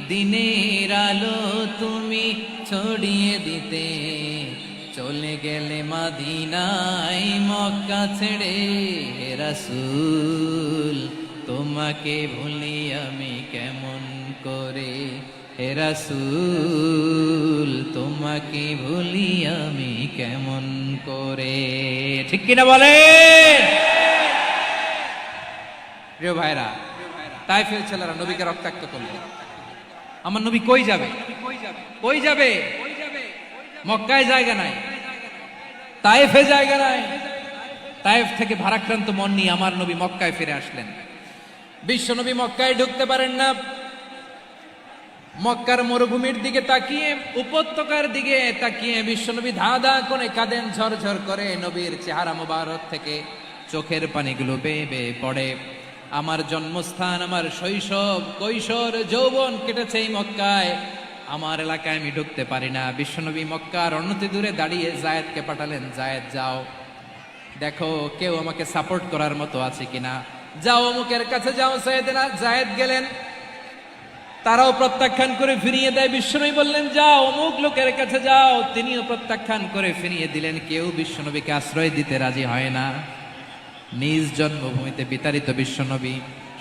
দিনের আলো তুমি ছড়িয়ে দিতে চলে গেলে মদিনায় মক্কা ছেড়ে। হে রাসূল তোমাকে ভুলি আমি কেমন করে, হে রাসূল তোমাকে ভুলি আমি কেমন করে। ঠিক কিনা বলেন? প্রিয় ভাইরা, তায়েফের ছেলেরা নবীকে রক্তাক্ত করলেন। আমার নবী কই যাবে? কই যাবে? মক্কায় জায়গা নাই, তায়েফে জায়গা নাই। তায়েফ থেকে ভারাক্রান্ত মন নিয়ে আমার নবী মক্কায় ফিরে আসলেন। বিশ্ব নবী মক্কায় ঢুকতে পারেন না। মক্কার মরুভূমির দিকে তাকিয়ে, উপত্যকার দিকে তাকিয়ে বিশ্বনবী ধা ধা করে কাঁদেন, ঝরঝর করে নবীর চেহারা মোবারক থেকে চোখের পানিগুলো বেয়ে বেয়ে পড়ে। আমার জন্মস্থান, আমার শৈশব, কৈশোর, যৌবন কেটেছে এই মক্কায়, আমার এলাকায় আমি ঢুকতে পারি না। বিশ্বনবী মক্কার অনতি দূরে দাঁড়িয়ে জায়েদকে পাঠালেন, জায়েদ যাও দেখো কেউ আমাকে সাপোর্ট করার মতো আছে কিনা, যাও অমুকের কাছে যাও। জায়েদ গেলেন, তারাও প্রত্যাখ্যান করে ফিরিয়ে দেয়। বিশ্বনবী বললেন যাও অমুক লোকের কাছে যাও, তিনিও প্রত্যাখ্যান করে ফিরিয়ে দিলেন। কেউ বিশ্বনবীকে আশ্রয় দিতে রাজি হয় না। নিজ জন্মভূমিতে বিতাড়িত বিশ্বনবী,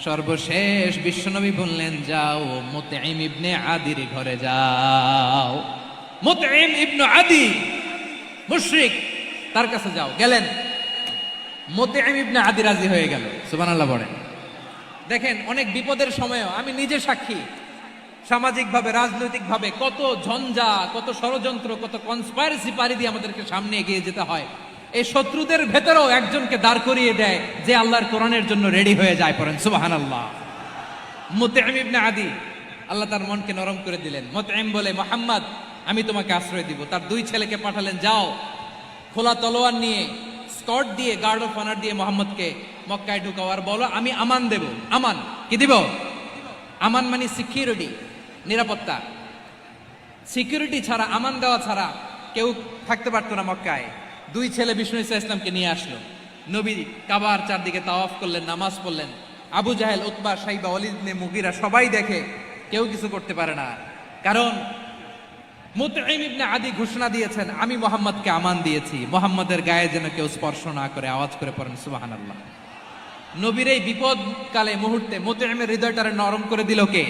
সর্বশেষ বিশ্বনবী বললেন যাও মুতঈম ইবনে আদির ঘরে যাও। মুতঈম ইবনে আদি মুশরিক, তার কাছে যাও। গেলেন, মুতঈম ইবনে আদি রাজি হয়ে গেল। সুবহানাল্লাহ বলেন। দেখেন, অনেক বিপদের সময়ও আমি নিজে সাক্ষী, সামাজিকভাবে, রাজনৈতিকভাবে কত ঝঞ্ঝা, কত ষড়যন্ত্র, কত কনস্পাইরেসি পাড়ি দিয়ে আমাদেরকে সামনে এগিয়ে যেতে হয়। এই শত্রুদের ভেতরেও একজনকে দাঁড় করিয়ে দেয় যে আল্লাহর কোরআনের জন্য রেডি হয়ে যায়। পড়েন সুবহানাল্লাহ। মুতঈম ইবনে আদি, আল্লাহ তার মনকে নরম করে দিলেন। মুতঈম বলে, মুহাম্মদ আমি তোমাকে আশ্রয় দিব। তার দুই ছেলেকে পাঠালেন, যাও খোলা তলোয়ার নিয়ে, স্কট দিয়ে, গার্ড অফ অনার দিয়ে মুহাম্মদকে মক্কায় ঢুকাও, আর বলো আমি আমান দেব। আমান কি দিব? আমান মানে সিকিউরিটি, নিরাপত্তা। সিকিউরিটি ছাড়া, আমান দেওয়া ছাড়া কেউ থাকতে পারতো না মক্কায়। দুই ছেলে বিষ্ণু ইসা ইসলামকে নিয়ে আসলো। নবী কাবার চারদিকে তাওয়াফ করলেন, নামাজ পড়লেন। আবু জাহেল, উতবা, সাইবা, ওয়ালিদ ইবনে মুগিরা সবাই দেখে কেউ কিছু করতে পারে না। কারণ মুতঈম ইবনে আদি ঘোষণা দিয়েছেন, আমি মুহাম্মদকে আমান দিয়েছি, মুহাম্মদের গায়ে যেন কেউ স্পর্শ না করে। আওয়াজ করে পড়েন সুবহানাল্লাহ। নবীর এই বিপদকালে মুহূর্তে মুতঈমের হৃদয়টারে নরম করে দিল কে?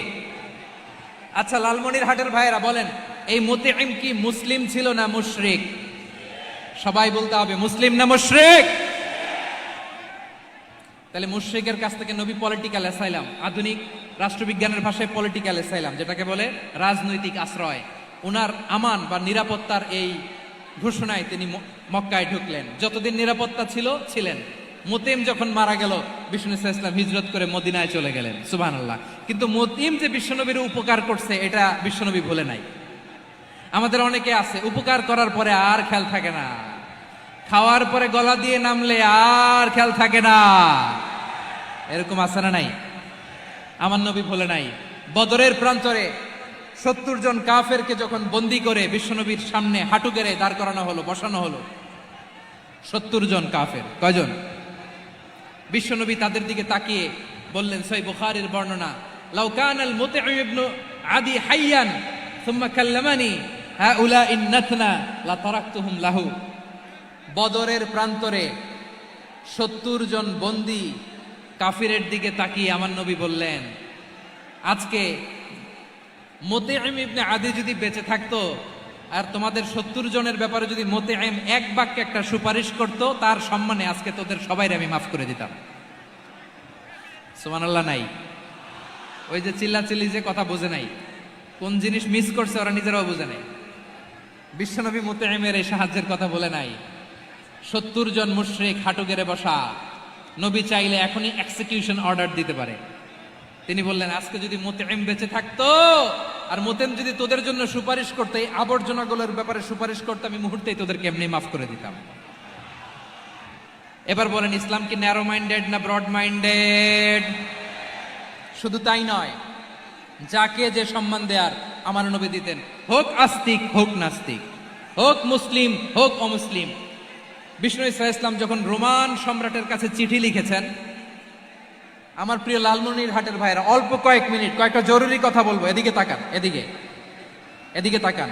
আচ্ছা, লালমনিরহাটের ভাইয়েরা বলেন, এই মুতঈম কি মুসলিম ছিল না মুশরিক? সবাই বলতে হবে মুসলিম না মুশরিক। তাহলে মুশরিকের কাছ থেকে নবী পলিটিক্যাল অ্যাসাইলাম, আধুনিক রাষ্ট্রবিজ্ঞানের ভাষায় পলিটিক্যাল অ্যাসাইলাম, যেটাকে বলে রাজনৈতিক আশ্রয়, উনার আমান বা নিরাপত্তার এই ঘোষণায় তিনি মক্কায় ঢুকলেন। যতদিন নিরাপত্তা ছিল ছিলেন। মুতঈম যখন মারা গেল, বিষ্ণু ইসলাম হিজরত করে মদিনায় চলে গেলেন। সুবহানাল্লাহ। কিন্তু মুতঈম যে বিশ্বনবীর উপকার করছে এটা বিশ্বনবী ভুলে নাই। আমাদের অনেকে আছে উপকার করার পরে আর খেয়াল থাকে না, খাওয়ার পরে গলা দিয়ে নামলে আর খেয়াল থাকে না। এরকম আছে না নাই? আমার নবী ভুলে নাই। বদরের প্রান্তরে 70 জন কাফেরকে যখন বন্দী করে বিশ্বনবীর সামনে হাঁটু গেড়ে দাঁড় করানো হলো, বসানো হলো, 70 জন কাফের। কয়জন? বিশ্বনবী তাদের দিকে তাকিয়ে বললেন, সহিহ বুখারীর বর্ণনা, লাউ কানাল মুতঈম ইবনে আদি হাইয়ান সুম্মা কাল্লামানি হাউলাঈ নাতনা লা তারাকতুহুম লাহু। বদরের প্রান্তরে 70 জন বন্দী কাফিরের দিকে তাকিয়ে আমার নবী বললেন, আজকে মুতঈম ইবনে আদি যদি বেঁচে থাকতো আর তোমাদের 70 জনের ব্যাপারে যদি মুতঈম এক বাক্যে একটা সুপারিশ করত, তার সম্মানে আজকে তোদের সবাইকে আমি মাফ করে দিতাম। সুবহানাল্লাহ। নাই ওই যে চিল্লাচিল্লি যে কথা বোঝে নাই, কোন জিনিস মিস করছে ওরা নিজেরাও বোঝে নাই। বিশ্বনবী মুতঈমের এই সাহায্যের কথা বলে নাই। 70 জন মুশরিক হাঁটু গেড়ে বসা, নবী চাইলে এখনই এক্সিকিউশন অর্ডার দিতে পারে। তিনি বললেন, আজকে যদি মুতঈম বেঁচে থাকতো আর মুতঈম যদি তোদের জন্য সুপারিশ করতে, এই আবর্জনাগুলোর ব্যাপারে সুপারিশ করতে, আমি মুহূর্তেই তোদেরকে এমনি মাফ করে দিতাম। এবার বলেন, ইসলাম কি ন্যারো মাইন্ডেড না ব্রড মাইন্ডেড? শুধু তাই নয়, যাকে যে সম্মান দেয়ার আমার নবী দিতেন, হোক আস্তিক হোক নাস্তিক, হোক মুসলিম হোক অমুসলিম। বিষ্ণু ইসলাম যখন রোমান সম্রাটের কাছে চিঠি লিখেছেন, আমার প্রিয় লালমনিরহাটের ভাইরা, অল্প কয়েক মিনিট কয়েকটা জরুরি কথা বলবো। এদিকে তাকান, এদিকে তাকান।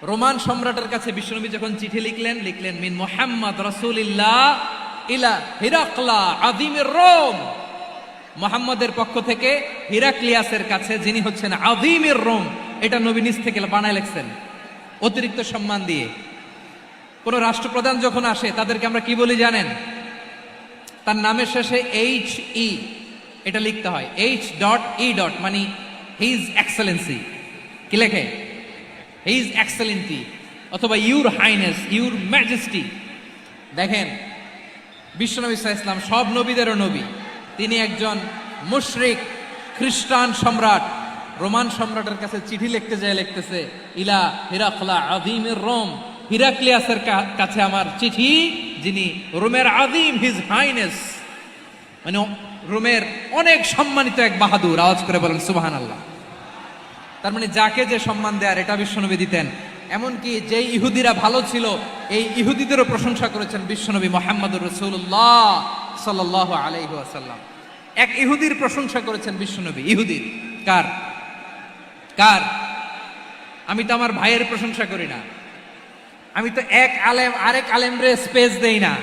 রোমান সম্রাটের কাছে বিশ্বনবী যখন চিঠি লিখলেন মিন মুহাম্মদ রাসূলিল্লাহ ইলা হিরাকলা আযীমির রোম। মুহাম্মদের পক্ষ থেকে হিরাক্লিয়াসের কাছে, যিনি হচ্ছেন আযীমির রোম। এটা নবী নিজ থেকে বানায় লিখছেন, অতিরিক্ত সম্মান দিয়ে। কোন রাষ্ট্রপ্রধান যখন আসে তাদেরকে আমরা কি বলি জানেন? তার নামের শেষে HE এটা লিখতে হয়, H.E. মানে হিজ এক্সেলেন্সি। কি লেখে? হিজ এক্সেলেন্সি, অথবা ইউর হাইনেস, ইউর ম্যাজেস্টি। দেখেন, বিশ্বনবী সাল্লাল্লাহু আলাইহি ওয়াসাল্লাম সব নবীদেরও নবী। তিনি একজন মুশরিক খ্রিস্টান সম্রাট রোমান সম্রাটের কাছে চিঠি লিখতে যায়, লিখতেছে, ইলা হিরাকলা আযীমির রোম। হিরাক্লিয়াসের কাছে আমার চিঠি, যিনি রোমের আযীম, হিজ হাইনেস, মানে রোমের অনেক সম্মানিত এক বাহাদুর। আওয়াজ করে বলেন সুবহানাল্লাহ। তার মানে যাকে যে সম্মান দেয়ার এটা বিশ্বনবী দিতেন। এমনকি যে ইহুদিরা ভালো ছিল, এই ইহুদিদেরও প্রশংসা করেছেন বিশ্বনবী মুহাম্মদুর রাসূলুল্লাহ সাল্লাল্লাহু আলাইহি ওয়াসাল্লাম। এক ইহুদির প্রশংসা করেছেন বিশ্বনবী। ইহুদির কার? আমি তো আমার ভাইয়ের প্রশংসা করি না, আমি তো এক আলেম আরেক আলেমরে স্পেস দেই না,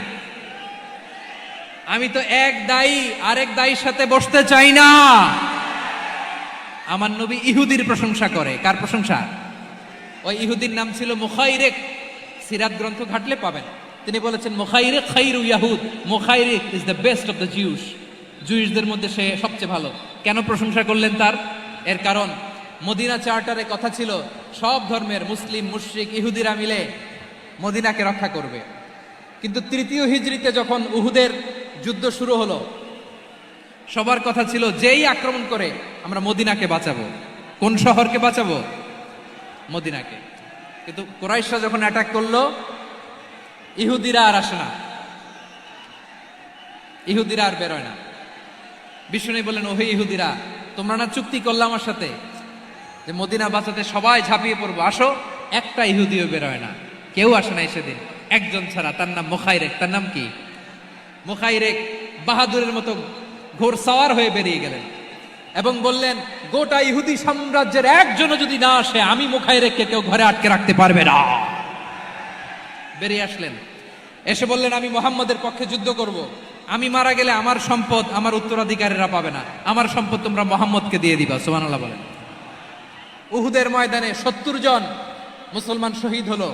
আমি তো এক দায়ী আরেক দায়ীর সাথে বসতে চাই না। আমার নবী ইহুদির প্রশংসা করে। কার প্রশংসা? ওই ইহুদির নাম ছিল মুখাইরিক। সিরাত গ্রন্থ ঘাটলে পাবেন। তিনি বলেছেন, মুখাইরিক খাইরু ইয়াহুদ, Mukhayriq is the best of the Jews. জুইশদের মধ্যে সে সবচেয়ে ভালো। কেন প্রশংসা করলেন তার? এর কারণ মদিনা চার্টারে কথা ছিল সব ধর্মের মুসলিম, মুশরিক, ইহুদিরা মিলে মদিনাকে রক্ষা করবে। কিন্তু 3য় হিজরিতে যখন উহুদের যুদ্ধ শুরু হলো, সবার কথা ছিল যেই আক্রমণ করে আমরা মদিনাকে বাঁচাবো। কোন শহরকে বাঁচাবো? মদিনাকে। কিন্তু কুরাইশরা যখন অ্যাটাক করলো, ইহুদিরা আর আসে না, ইহুদিরা আর বেরোয় না। বিষ্ণু বললেন, ওহে ইহুদিরা, তোমরা না চুক্তি করলে আমার সাথে যে মদিনা বাঁচাতে সবাই ঝাঁপিয়ে পড়বো, আসো। একটা ইহুদিও বেরোয় না, কেউ আসে নাই সেদিন, একজন ছাড়া। তার নাম মুখাইরেক। তার নাম কি? মুখাইরেক বাহাদুরের মতো ঘোড় সাওয়ার হয়ে বেরিয়ে গেলেন। এবং বললেন, গোটা ইহুদি সাম্রাজ্যের একজনও যদি না আসে, আমি মুখাইরেককে কেউ ঘরে আটকে রাখতে পারবে না। বেরিয়ে আসলেন, এসে বললেন, আমি মুহাম্মদের পক্ষে যুদ্ধ করব। আমি মারা গেলে আমার সম্পদ আমার উত্তরাধিকারীরা পাবে না, আমার সম্পদ তোমরা মুহাম্মদকে দিয়ে দিবা। সুবহানাল্লাহ বলেন। উহুদের ময়দানে 70 জন মুসলমান শহীদ হলো।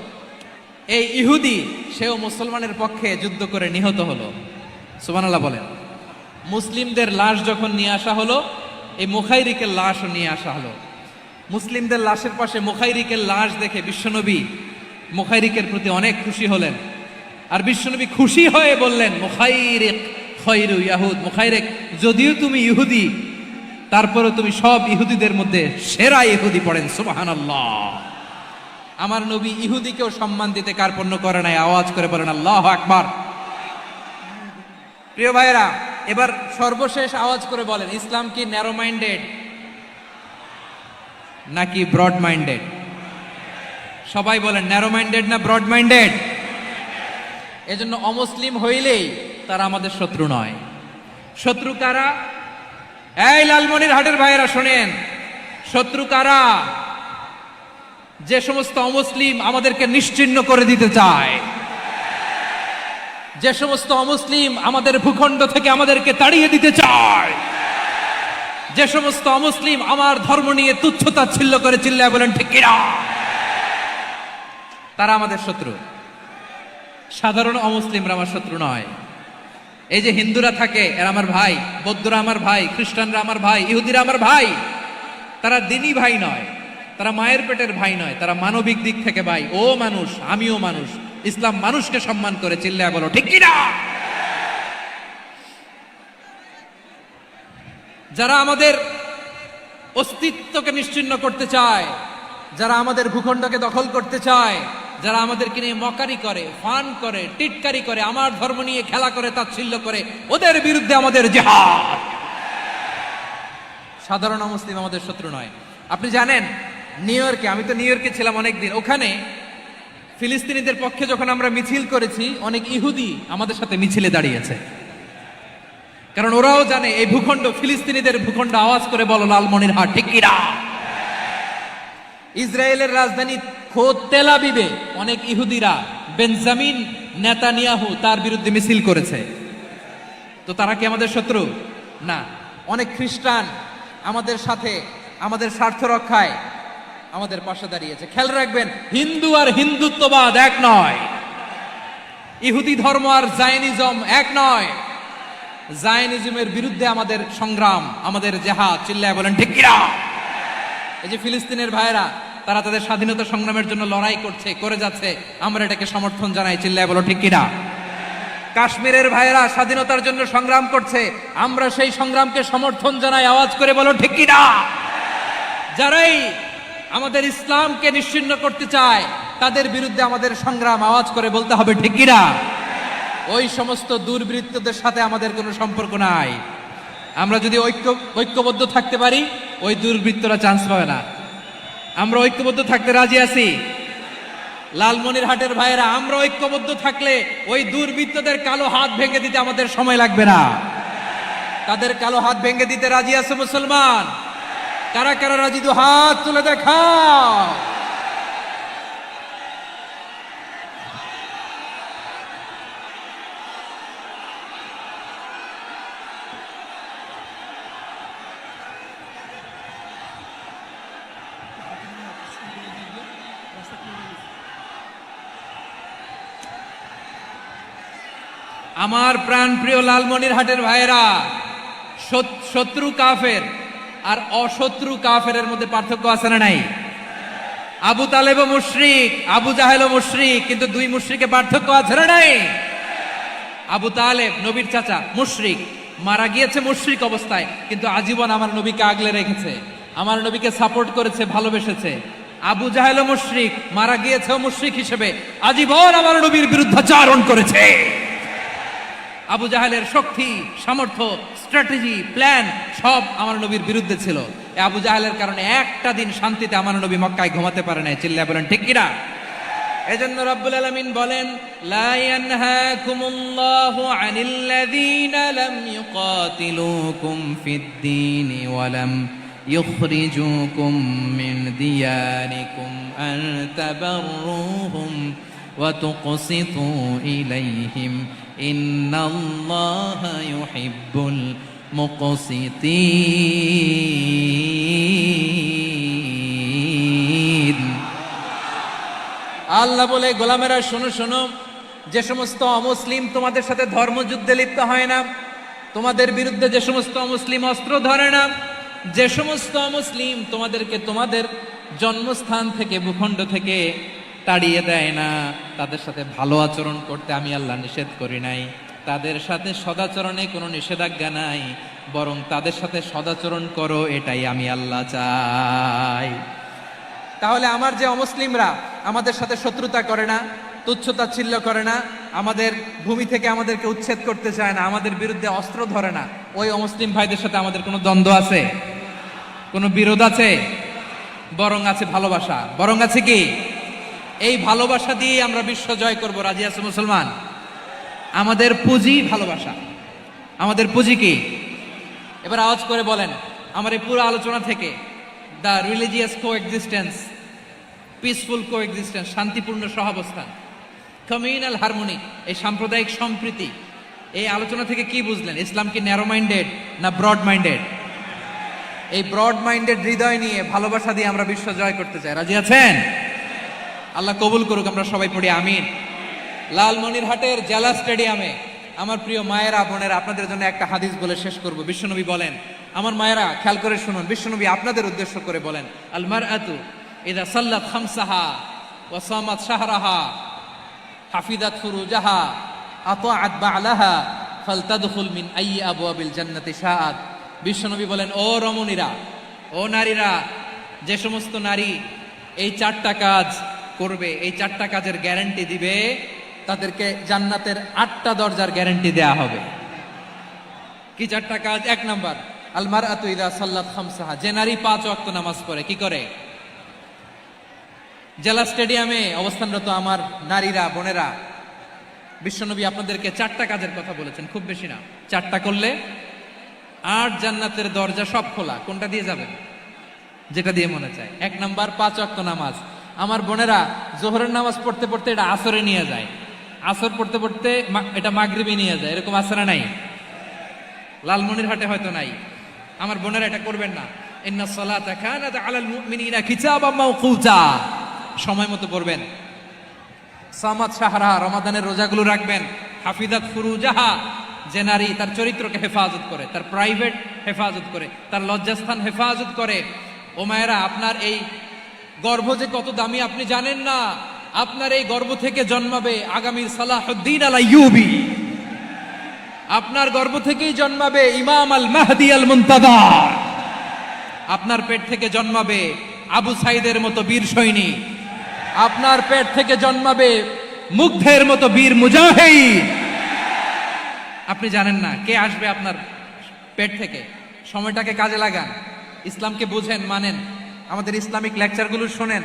এই ইহুদি সেও মুসলমানের পক্ষে যুদ্ধ করে নিহত হলো। সুবহানাল্লাহ বলেন। মুসলিমদের লাশ যখন নিয়ে আসা হলো, এই মুখাইরিকের লাশও নিয়ে আসা হলো। মুসলিমদের লাশের পাশে মুখাইরিকের লাশ দেখে বিশ্বনবী মুখাইরিকের প্রতি অনেক খুশি হলেন। আর বিশ্বনবী খুশি হয়ে বললেন, মুখাইরিক খৈরু ইয়াহুদ, মুখাইরিক যদিও তুমি ইহুদি, তারপরে তুমি সব ইহুদিদের মধ্যে সেরা ইহুদি। পড়েন সুবহানাল্লাহ। আমার নবী ইহুদিকেও সম্মান দিতে কার্পণ্য করে নাই। আওয়াজ করে বলেন আল্লাহু আকবার। প্রিয় ভাইরা, এবার সর্বশেষ আওয়াজ করে বলেন, ইসলাম কি ন্যারো মাইন্ডেড নাকি ব্রড মাইন্ডেড? সবাই বলেন, ন্যারো মাইন্ডেড না ব্রড মাইন্ডেড? এজন্য অমুসলিম হইলেই তারা আমাদের শত্রু নয়। শত্রু কারা? এই লালমনিরহাটের ভাইয়েরা শোনেন, শত্রু কারা? যে সমস্ত অমুসলিম আমাদেরকে নিশ্চিহ্ন করে দিতে চায়, যে সমস্ত অমুসলিম আমাদের ভূখণ্ড থেকে আমাদেরকে তাড়িয়ে দিতে চায়, যে সমস্ত অমুসলিম আমার ধর্ম নিয়ে তুচ্ছতাচ্ছিল্য করে চিল্লায় বলেন ঠিক কিনা, তারা আমাদের শত্রু। সাধারণ অমুসলিমরা আমার শত্রু নয়। এই যে হিন্দুরা থাকে, এরা আমার ভাই, বৌদ্ধরা আমার ভাই, খ্রিস্টানরা আমার ভাই, ইহুদিরা আমার ভাই। তারা দিনই ভাই নয়, তারা মায়ের পেটের ভাই নয়, তারা মানবিক দিক থেকে ভাই। ও মানুষ, আমিও মানুষ। ইসলাম মানুষকে সম্মান করে, চিল্লায় বলো ঠিক কিনা। যারা আমাদের অস্তিত্বকে নিশ্চিহ্ন করতে চায়, যারা আমাদের ভূখণ্ডকে দখল করতে চায়, যারা আমাদেরকে নিয়ে মকারি করে, ফান করে, টিটকারি করে, আমার ধর্ম নিয়ে খেলা করে, তাচ্ছিল্য করে, ওদের বিরুদ্ধে আমাদের জিহাদ। সাধারণ মুসলিম আমাদের শত্রু নয়। আপনি জানেন, নিউ ইয়র্কে, আমি তো নিউ ইয়র্কে ছিলাম অনেকদিন, ওখানে ফিলিস্তিনিদের পক্ষে যখন আমরা মিছিল করেছি, অনেক ইহুদি আমাদের সাথে মিছিলে দাঁড়িয়েছে। কারণ ওরাও জানে এই ভূখণ্ড ফিলিস্তিনিদের ভূখণ্ড। আওয়াজ করে বলো লালমনিরহাট ঠিক কিনা। ইসরায়েলের রাজধানী খোদ তেল আবিবে অনেক ইহুদিরা বেঞ্জামিন নেতানিয়াহু তার বিরুদ্ধে মিছিল করেছে। তো তারা কি আমাদের শত্রু? না। অনেক খ্রিস্টান আমাদের সাথে আমাদের স্বার্থ রক্ষায় আমাদের পাশে দাঁড়িয়েছে। খেয়াল রাখবেন, হিন্দু আর হিন্দুত্ববাদ এক নয়, ইহুদি ধর্ম আর জায়নিজম এক নয়। জায়নিজমের বিরুদ্ধে আমাদের সংগ্রাম, আমাদের জেহাদ, চিল্লায় বলেন ঠিক কিনা। এই যে ফিলিস্তিনের ভাইরা, তারা তাদের স্বাধীনতা সংগ্রামের জন্য লড়াই করছে, করে যাচ্ছে, আমরা এটাকে সমর্থন জানাই, চিল্লায় বলো ঠিক কিনা। কাশ্মীরের ভাইরা স্বাধীনতার জন্য সংগ্রাম করছে, আমরা সেই সংগ্রামকে সমর্থন জানাই, আওয়াজ করে বলো ঠিক কিনা। যারাই আমাদের ইসলামকে নিশ্চিহ্ন করতে চায়, তাদের বিরুদ্ধে আমাদের সংগ্রাম, আওয়াজ করে বলতে হবে ঠিক কিনা। ওই সমস্ত দুর্বৃত্তদের সাথে আমাদের কোনো সম্পর্ক নাই। আমরা যদি ঐক্যবদ্ধ থাকতে পারি, ওই দুর্বৃত্তরা চান্স পাবে না। আমরা ঐক্যবদ্ধ থাকতে রাজি আছি। লালমনিরহাটের ভাইয়েরা, আমরা ঐক্যবদ্ধ থাকলে ওই দুর্বৃত্তদের কালো হাত ভেঙে দিতে আমাদের সময় লাগবে না। তাদের কালো হাত ভেঙে দিতে রাজি আছে মুসলমান? কারা কারা রাজি? দু হাত তুলে দেখাও। আমার প্রাণ প্রিয় লালমনিরহাটের ভাইয়েরা, শত্রু কাফের আর অশত্রু কাফেরের মধ্যে পার্থক্য আছে না নাই? আবু তালেবও মুশরিক, আবু জাহেলও মুশরিক, কিন্তু দুই মুশরিকে পার্থক্য আছে না নাই? আবু তালেব নবীর চাচা, মুশরিক, মারা গিয়েছে মুশরিক অবস্থায়, কিন্তু আজীবন আমার নবীকে আগলে রেখেছে, আমার নবীকে সাপোর্ট করেছে, ভালোবেসেছে। আবু জাহেলও মুশরিক, মারা গিয়েছেও মুশরিক হিসেবে, আজীবন আমার নবীর বিরুদ্ধাচারণ করেছে। আবু জাহেলের শক্তি, সামর্থ্য, স্ট্র্যাটেজি, প্ল্যান সব আমার নবীর বিরুদ্ধে ছিল। আবু জাহেলের কারণে একটা দিন শান্তিতে আমার নবী মক্কায় ঘুমাতে পারে নাই, চিল্লায় বলেন ঠিক কিনা। এজন্য রব্বুল আলামিন বলেন, লা ইয়ানহাকুমুল্লাহু আনিল্লাযীনা লাম ইউকাতিলুকুম ফিদ-দীনি ওয়া লাম ইখরিজুকুম মিন দিয়ারিকুম আন তাবাররুহুম ওয়া তুকসিতু ইলাইহিম ইন্নাল্লাহা ইউহিব্বুল মুকসিতিন। আল্লাহ বলে, গোলামেরা শোনো শোনো, যে সমস্ত অমুসলিম তোমাদের সাথে ধর্মযুদ্ধে লিপ্ত হয় না, তোমাদের বিরুদ্ধে যে সমস্ত অমুসলিম অস্ত্র ধরে না, যে সমস্ত অমুসলিম তোমাদেরকে তোমাদের জন্মস্থান থেকে ভূখণ্ড থেকে তাড়িয়ে দেয় না, তাদের সাথে ভালো আচরণ করতে আমি আল্লাহ নিষেধ করি নাই। তাদের সাথে সদাচরণে কোনো নিষেধাজ্ঞা নাই, বরং তাদের সাথে সদাচরণ করো, এটাই আমি আল্লাহ চাই। তাহলে আমার যে অমুসলিমরা আমাদের সাথে শত্রুতা করে না, তুচ্ছতাচ্ছিল্য করে না, আমাদের ভূমি থেকে আমাদেরকে উচ্ছেদ করতে চায় না, আমাদের বিরুদ্ধে অস্ত্র ধরে না, ওই অমুসলিম ভাইদের সাথে আমাদের কোনো দ্বন্দ্ব আছে? কোনো বিরোধ আছে? বরং আছে ভালোবাসা। বরং আছে কি? এই ভালোবাসা দিয়ে আমরা বিশ্ব জয় করব। রাজি আছে মুসলমান? আমাদের পুঁজি ভালোবাসা। আমাদের পুঁজি কি? এবার আওয়াজ করে বলেন, আমার এই পুরো আলোচনা থেকে the religious coexistence, peaceful coexistence, শান্তিপূর্ণ সহাবস্থান, কমিউনাল হারমোনি, এই সাম্প্রদায়িক সম্প্রীতি, এই আলোচনা থেকে কি বুঝলেন? ইসলাম কি ন্যারো মাইন্ডেড না ব্রড মাইন্ডেড? এই ব্রড মাইন্ডেড হৃদয় নিয়ে, ভালোবাসা দিয়ে আমরা বিশ্ব জয় করতে চাই। রাজি আছেন? আল্লাহ কবুল করুক। আমরা সবাই পড়ি আমিন। লালমনিরহাটের জেলা স্টেডিয়ামে আমার প্রিয় মায়েরা, বোনেরা, আপনাদের জন্য একটা হাদিস বলে শেষ করব। বিশ্বনবী বলেন, আমার মায়েরা খেয়াল করে শুনুন, বিশ্বনবী আপনাদের উদ্দেশ্য করে বলেন, আল মারআতু ইযা সাল্লাত খামসাহা ওয়া সামাত শাহরাহা হাফিজাত ফুরুজাহা আতাআত বা'লাহা ফালতাদখুল মিন আইয়ি আবওয়াবিল জান্নাতি শাআত। বিশ্বনবী বলেন, ও রমণীরা, ও নারীরা, যে সমস্ত নারী এই চারটা কাজ করবে, এই চারটা কাজের গ্যারান্টি দিবে, তাদেরকে জান্নাতের 8টা দরজার গ্যারান্টি দেয়া হবে। কি চারটা কাজ? 1 নাম্বার, আল মারআতু ইযা সাল্লাত খামসাহা, যে নারী 5 ওয়াক্ত নামাজ পড়ে। কি করে? জেলা স্টেডিয়ামে অবস্থানরত আমার নারীরা, বোনেরা, বিশ্বনবী আপনাদেরকে 4টা কাজের কথা বলেছেন, খুব বেশি না। 4টা করলে 8 জান্নাতের দরজা সব খোলা। কোনটা দিয়ে যাবেন? যেটা দিয়ে মনে চায়। 1 নাম্বার 5 ওয়াক্ত নামাজ। আমার বোনেরা জোহরের নামাজ পড়তে পড়তে এটা আসরে নিয়ে যায়, আসর পড়তে পড়তে এটা মাগরিবে নিয়ে যায়। এরকম আসরে নাই? লালমনিরহাটে হয়তো নাই। আমার বোনেরা এটা করবেন না। ইন্নাস সালাতা কানাত আলাল মুমিনিনা কিতাবাম মাওকুতা, সময় মতো পড়বেন। সামাত শাহরা, রমাদানের রোজাগুলো রাখবেন। হাফিজাত ফুরুজাহা, যে নারী তার চরিত্রকে হেফাজত করে, তার প্রাইভেট হেফাজত করে, তার লজ্জাস্থান হেফাজত করে। ও মায়েরা, আপনার এই গর্ভ যে কত দামি আপনি জানেন না। আপনার এই গর্ভ থেকে জন্মাবে আগামীর সালাহুদ্দিন আল আইয়ুবী। আপনার গর্ভ থেকেই জন্মাবে ইমাম আল মাহদি আল মুনতাদা। আপনার পেট থেকে জন্মাবে আবু সাইদের মতো বীর সৈনিক। আপনার পেট থেকে জন্মাবে মুগ্ধের মতো বীর মুজাহিদ। আপনি জানেন না কে আসবে আপনার পেট থেকে। সময়টাকে কাজে লাগান, ইসলামকে বুঝেন, মানেন, আমাদের ইসলামিক লেকচারগুলো শোনেন।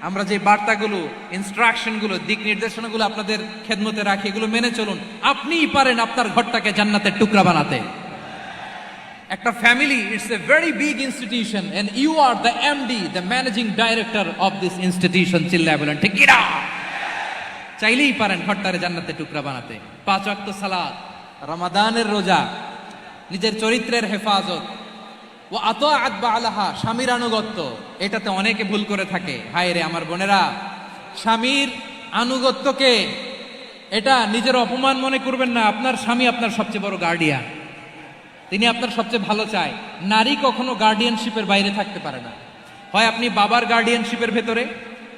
আমরা যে বার্তাগুলো, ইনস্ট্রাকশনগুলো, দিক নির্দেশনাগুলো আপনাদের খেদমতে রাখি, এগুলো মেনে চলুন। আপনিই পারেন আপনার ঘরটাকে জান্নাতের টুকরা বানাতে। একটা family, it's a very big institution and you are the MD, the managing director of this institution. চিল্লায় বলেন ঠিক কিনা? চাইলেই পারেন ঘরটারে জান্নাতের টুকরা বানাতে। 5 ওয়াক্ত সালাত, রমাদানের রোজা, নিজের চরিত্রের হেফাজত, ও আতাআত বা'লাহা, স্বামীর আনুগত্য। এটাতে অনেকে ভুল করে থাকে। হায় রে আমার বোনেরা, স্বামীর আনুগত্যকে এটা নিজের অপমান মনে করবেন না। আপনার স্বামী আপনার সবচেয়ে বড় গার্ডিয়ান, তিনি আপনার সবচেয়ে ভালো চায়। নারী কখনো গার্ডিয়ানশিপের বাইরে থাকতে পারে না। হয় আপনি বাবার গার্ডিয়ানশিপের ভেতরে,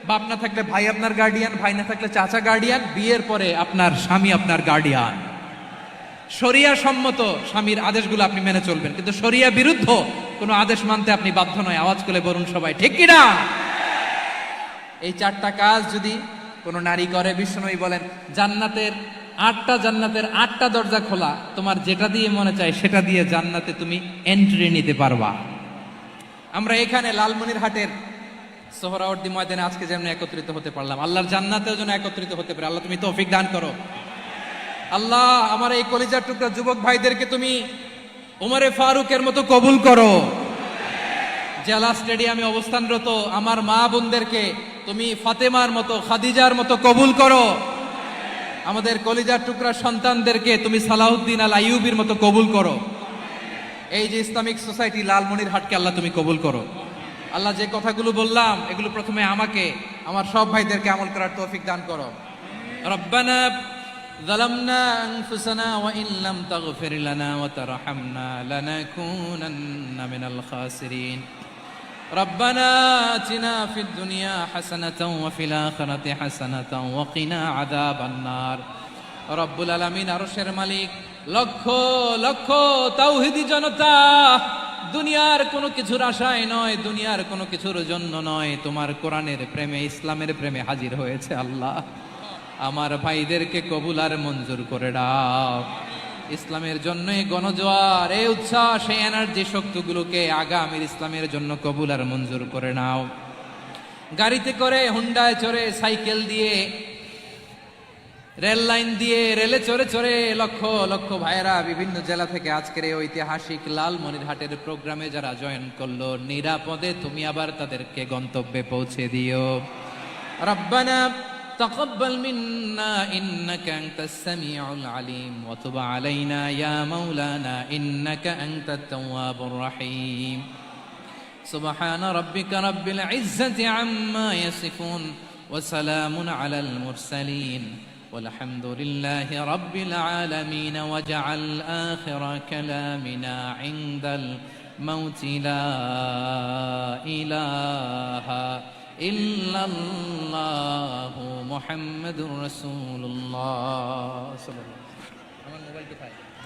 বাপ না থাকলে ভাই আপনার গার্ডিয়ান, ভাই না থাকলে চাচা গার্ডিয়ান, বিয়ের পরে আপনার স্বামী আপনার গার্ডিয়ান। শরিয়া সম্মত স্বামীর আদেশগুলো আপনি মেনে চলবেন, কিন্তু শরিয়া বিরুদ্ধ কোনো আদেশ মানতে আপনি বাধ্য নয়। আওয়াজ করে বলুন সবাই ঠিক কিনা? এই 4টা কাজ যদি কোনো নারী করে, বিশ্বনবী বলেন জান্নাতের 8টা দরজা খোলা। তোমার যেটা দিয়ে মনে চায় সেটা দিয়ে জান্নাতে তুমি এন্ট্রি নিতে পারবা। আমরা এখানে লালমনিরহাটের সোহরাওয়ার্দী ময়দানে আজকে যেমন একত্রিত হতে পারলাম, আল্লাহর জান্নাতেও যেন একত্রিত হতে পারে। আল্লাহ তুমি তৌফিক দান করো। আল্লাহ আমার এই কলিজার টুকরা যুবক ভাইদেরকে তুমি উমরে ফারুকের মতো কবুল করো। জেলা স্টেডিয়ামে অবস্থানরত আমার মা বোনদেরকে তুমি ফাতেমার মতো, খাদিজার মতো কবুল করো। আমাদের কলিজার টুকরা সন্তানদেরকে তুমি সালাউদ্দিন আল আইয়ুবীর মতো কবুল করো। এই যে ইসলামিক সোসাইটি লালমনিরহাটকে আল্লাহ তুমি কবুল করো। আল্লাহ যে কথাগুলো বললাম এগুলো প্রথমে আমাকে, আমার সব ভাইদেরকে আমল করার তৌফিক দান করো। রব্বানা যালামনা আনফুসানা ওয়া ইন লাম তাগফির লানা ওয়া তারহামনা লানাকুনান্না মিনাল খাসিরিন। রব্বানা আতিনা ফিদ দুনিয়া হাসানাতাও ওয়া ফিল আখিরাতি হাসানাতাও ওয়া কিনা আযাবান নার। রব্বুল আলামিন আরশের মালিক, লক্ষ লক্ষ তাওহীদি জনতা দুনিয়ার কোনো কিছুর আশায় নয়, দুনিয়ার কোনো কিছুর জন্য নয়, তোমার কোরআনের প্রেমে, ইসলামের প্রেমে হাজির হয়েছে। আল্লাহ আমার ভাইদেরকে কবুল আর মঞ্জুর করে দাও। ইসলামের জন্য এই গণজোয়ার, এই উচ্ছ্বাস, এই এনার্জি শক্তিগুলোকে আগামীর ইসলামের জন্য কবুল আর মঞ্জুর করে নাও। গাড়িতে করে, হুন্ডায় চড়ে, সাইকেল দিয়ে, রেল লাইন দিয়ে, রেলে চড়ে চড়ে লক্ষ লক্ষ ভাইয়েরা বিভিন্ন জেলা থেকে আজকের এই ঐতিহাসিক লালমনিরহাটের প্রোগ্রামে যারা জয়েন করলো, নিরাপদে তুমি আবার তাদেরকে গন্তব্যে পৌঁছে দিও। রব্বানা তাকাব্বাল মিন্না ইন্নাকা আনতাস সামিউল আলিম ওয়া তুব আলাইনা ইয়া মাওলানা ইন্নাকা আনতাত তাওয়াবুর রহিম। সুবহান রাব্বিকা রাব্বিল ইজ্জাতি আম্মা ইয়াসিফুন ওয়া সালামুন আলাল মুরসালিন والحمد لله رب العالمين واجعل آخر كلامنا عند الموت لا إله إلا الله محمد رسول الله صلى الله عليه وسلم।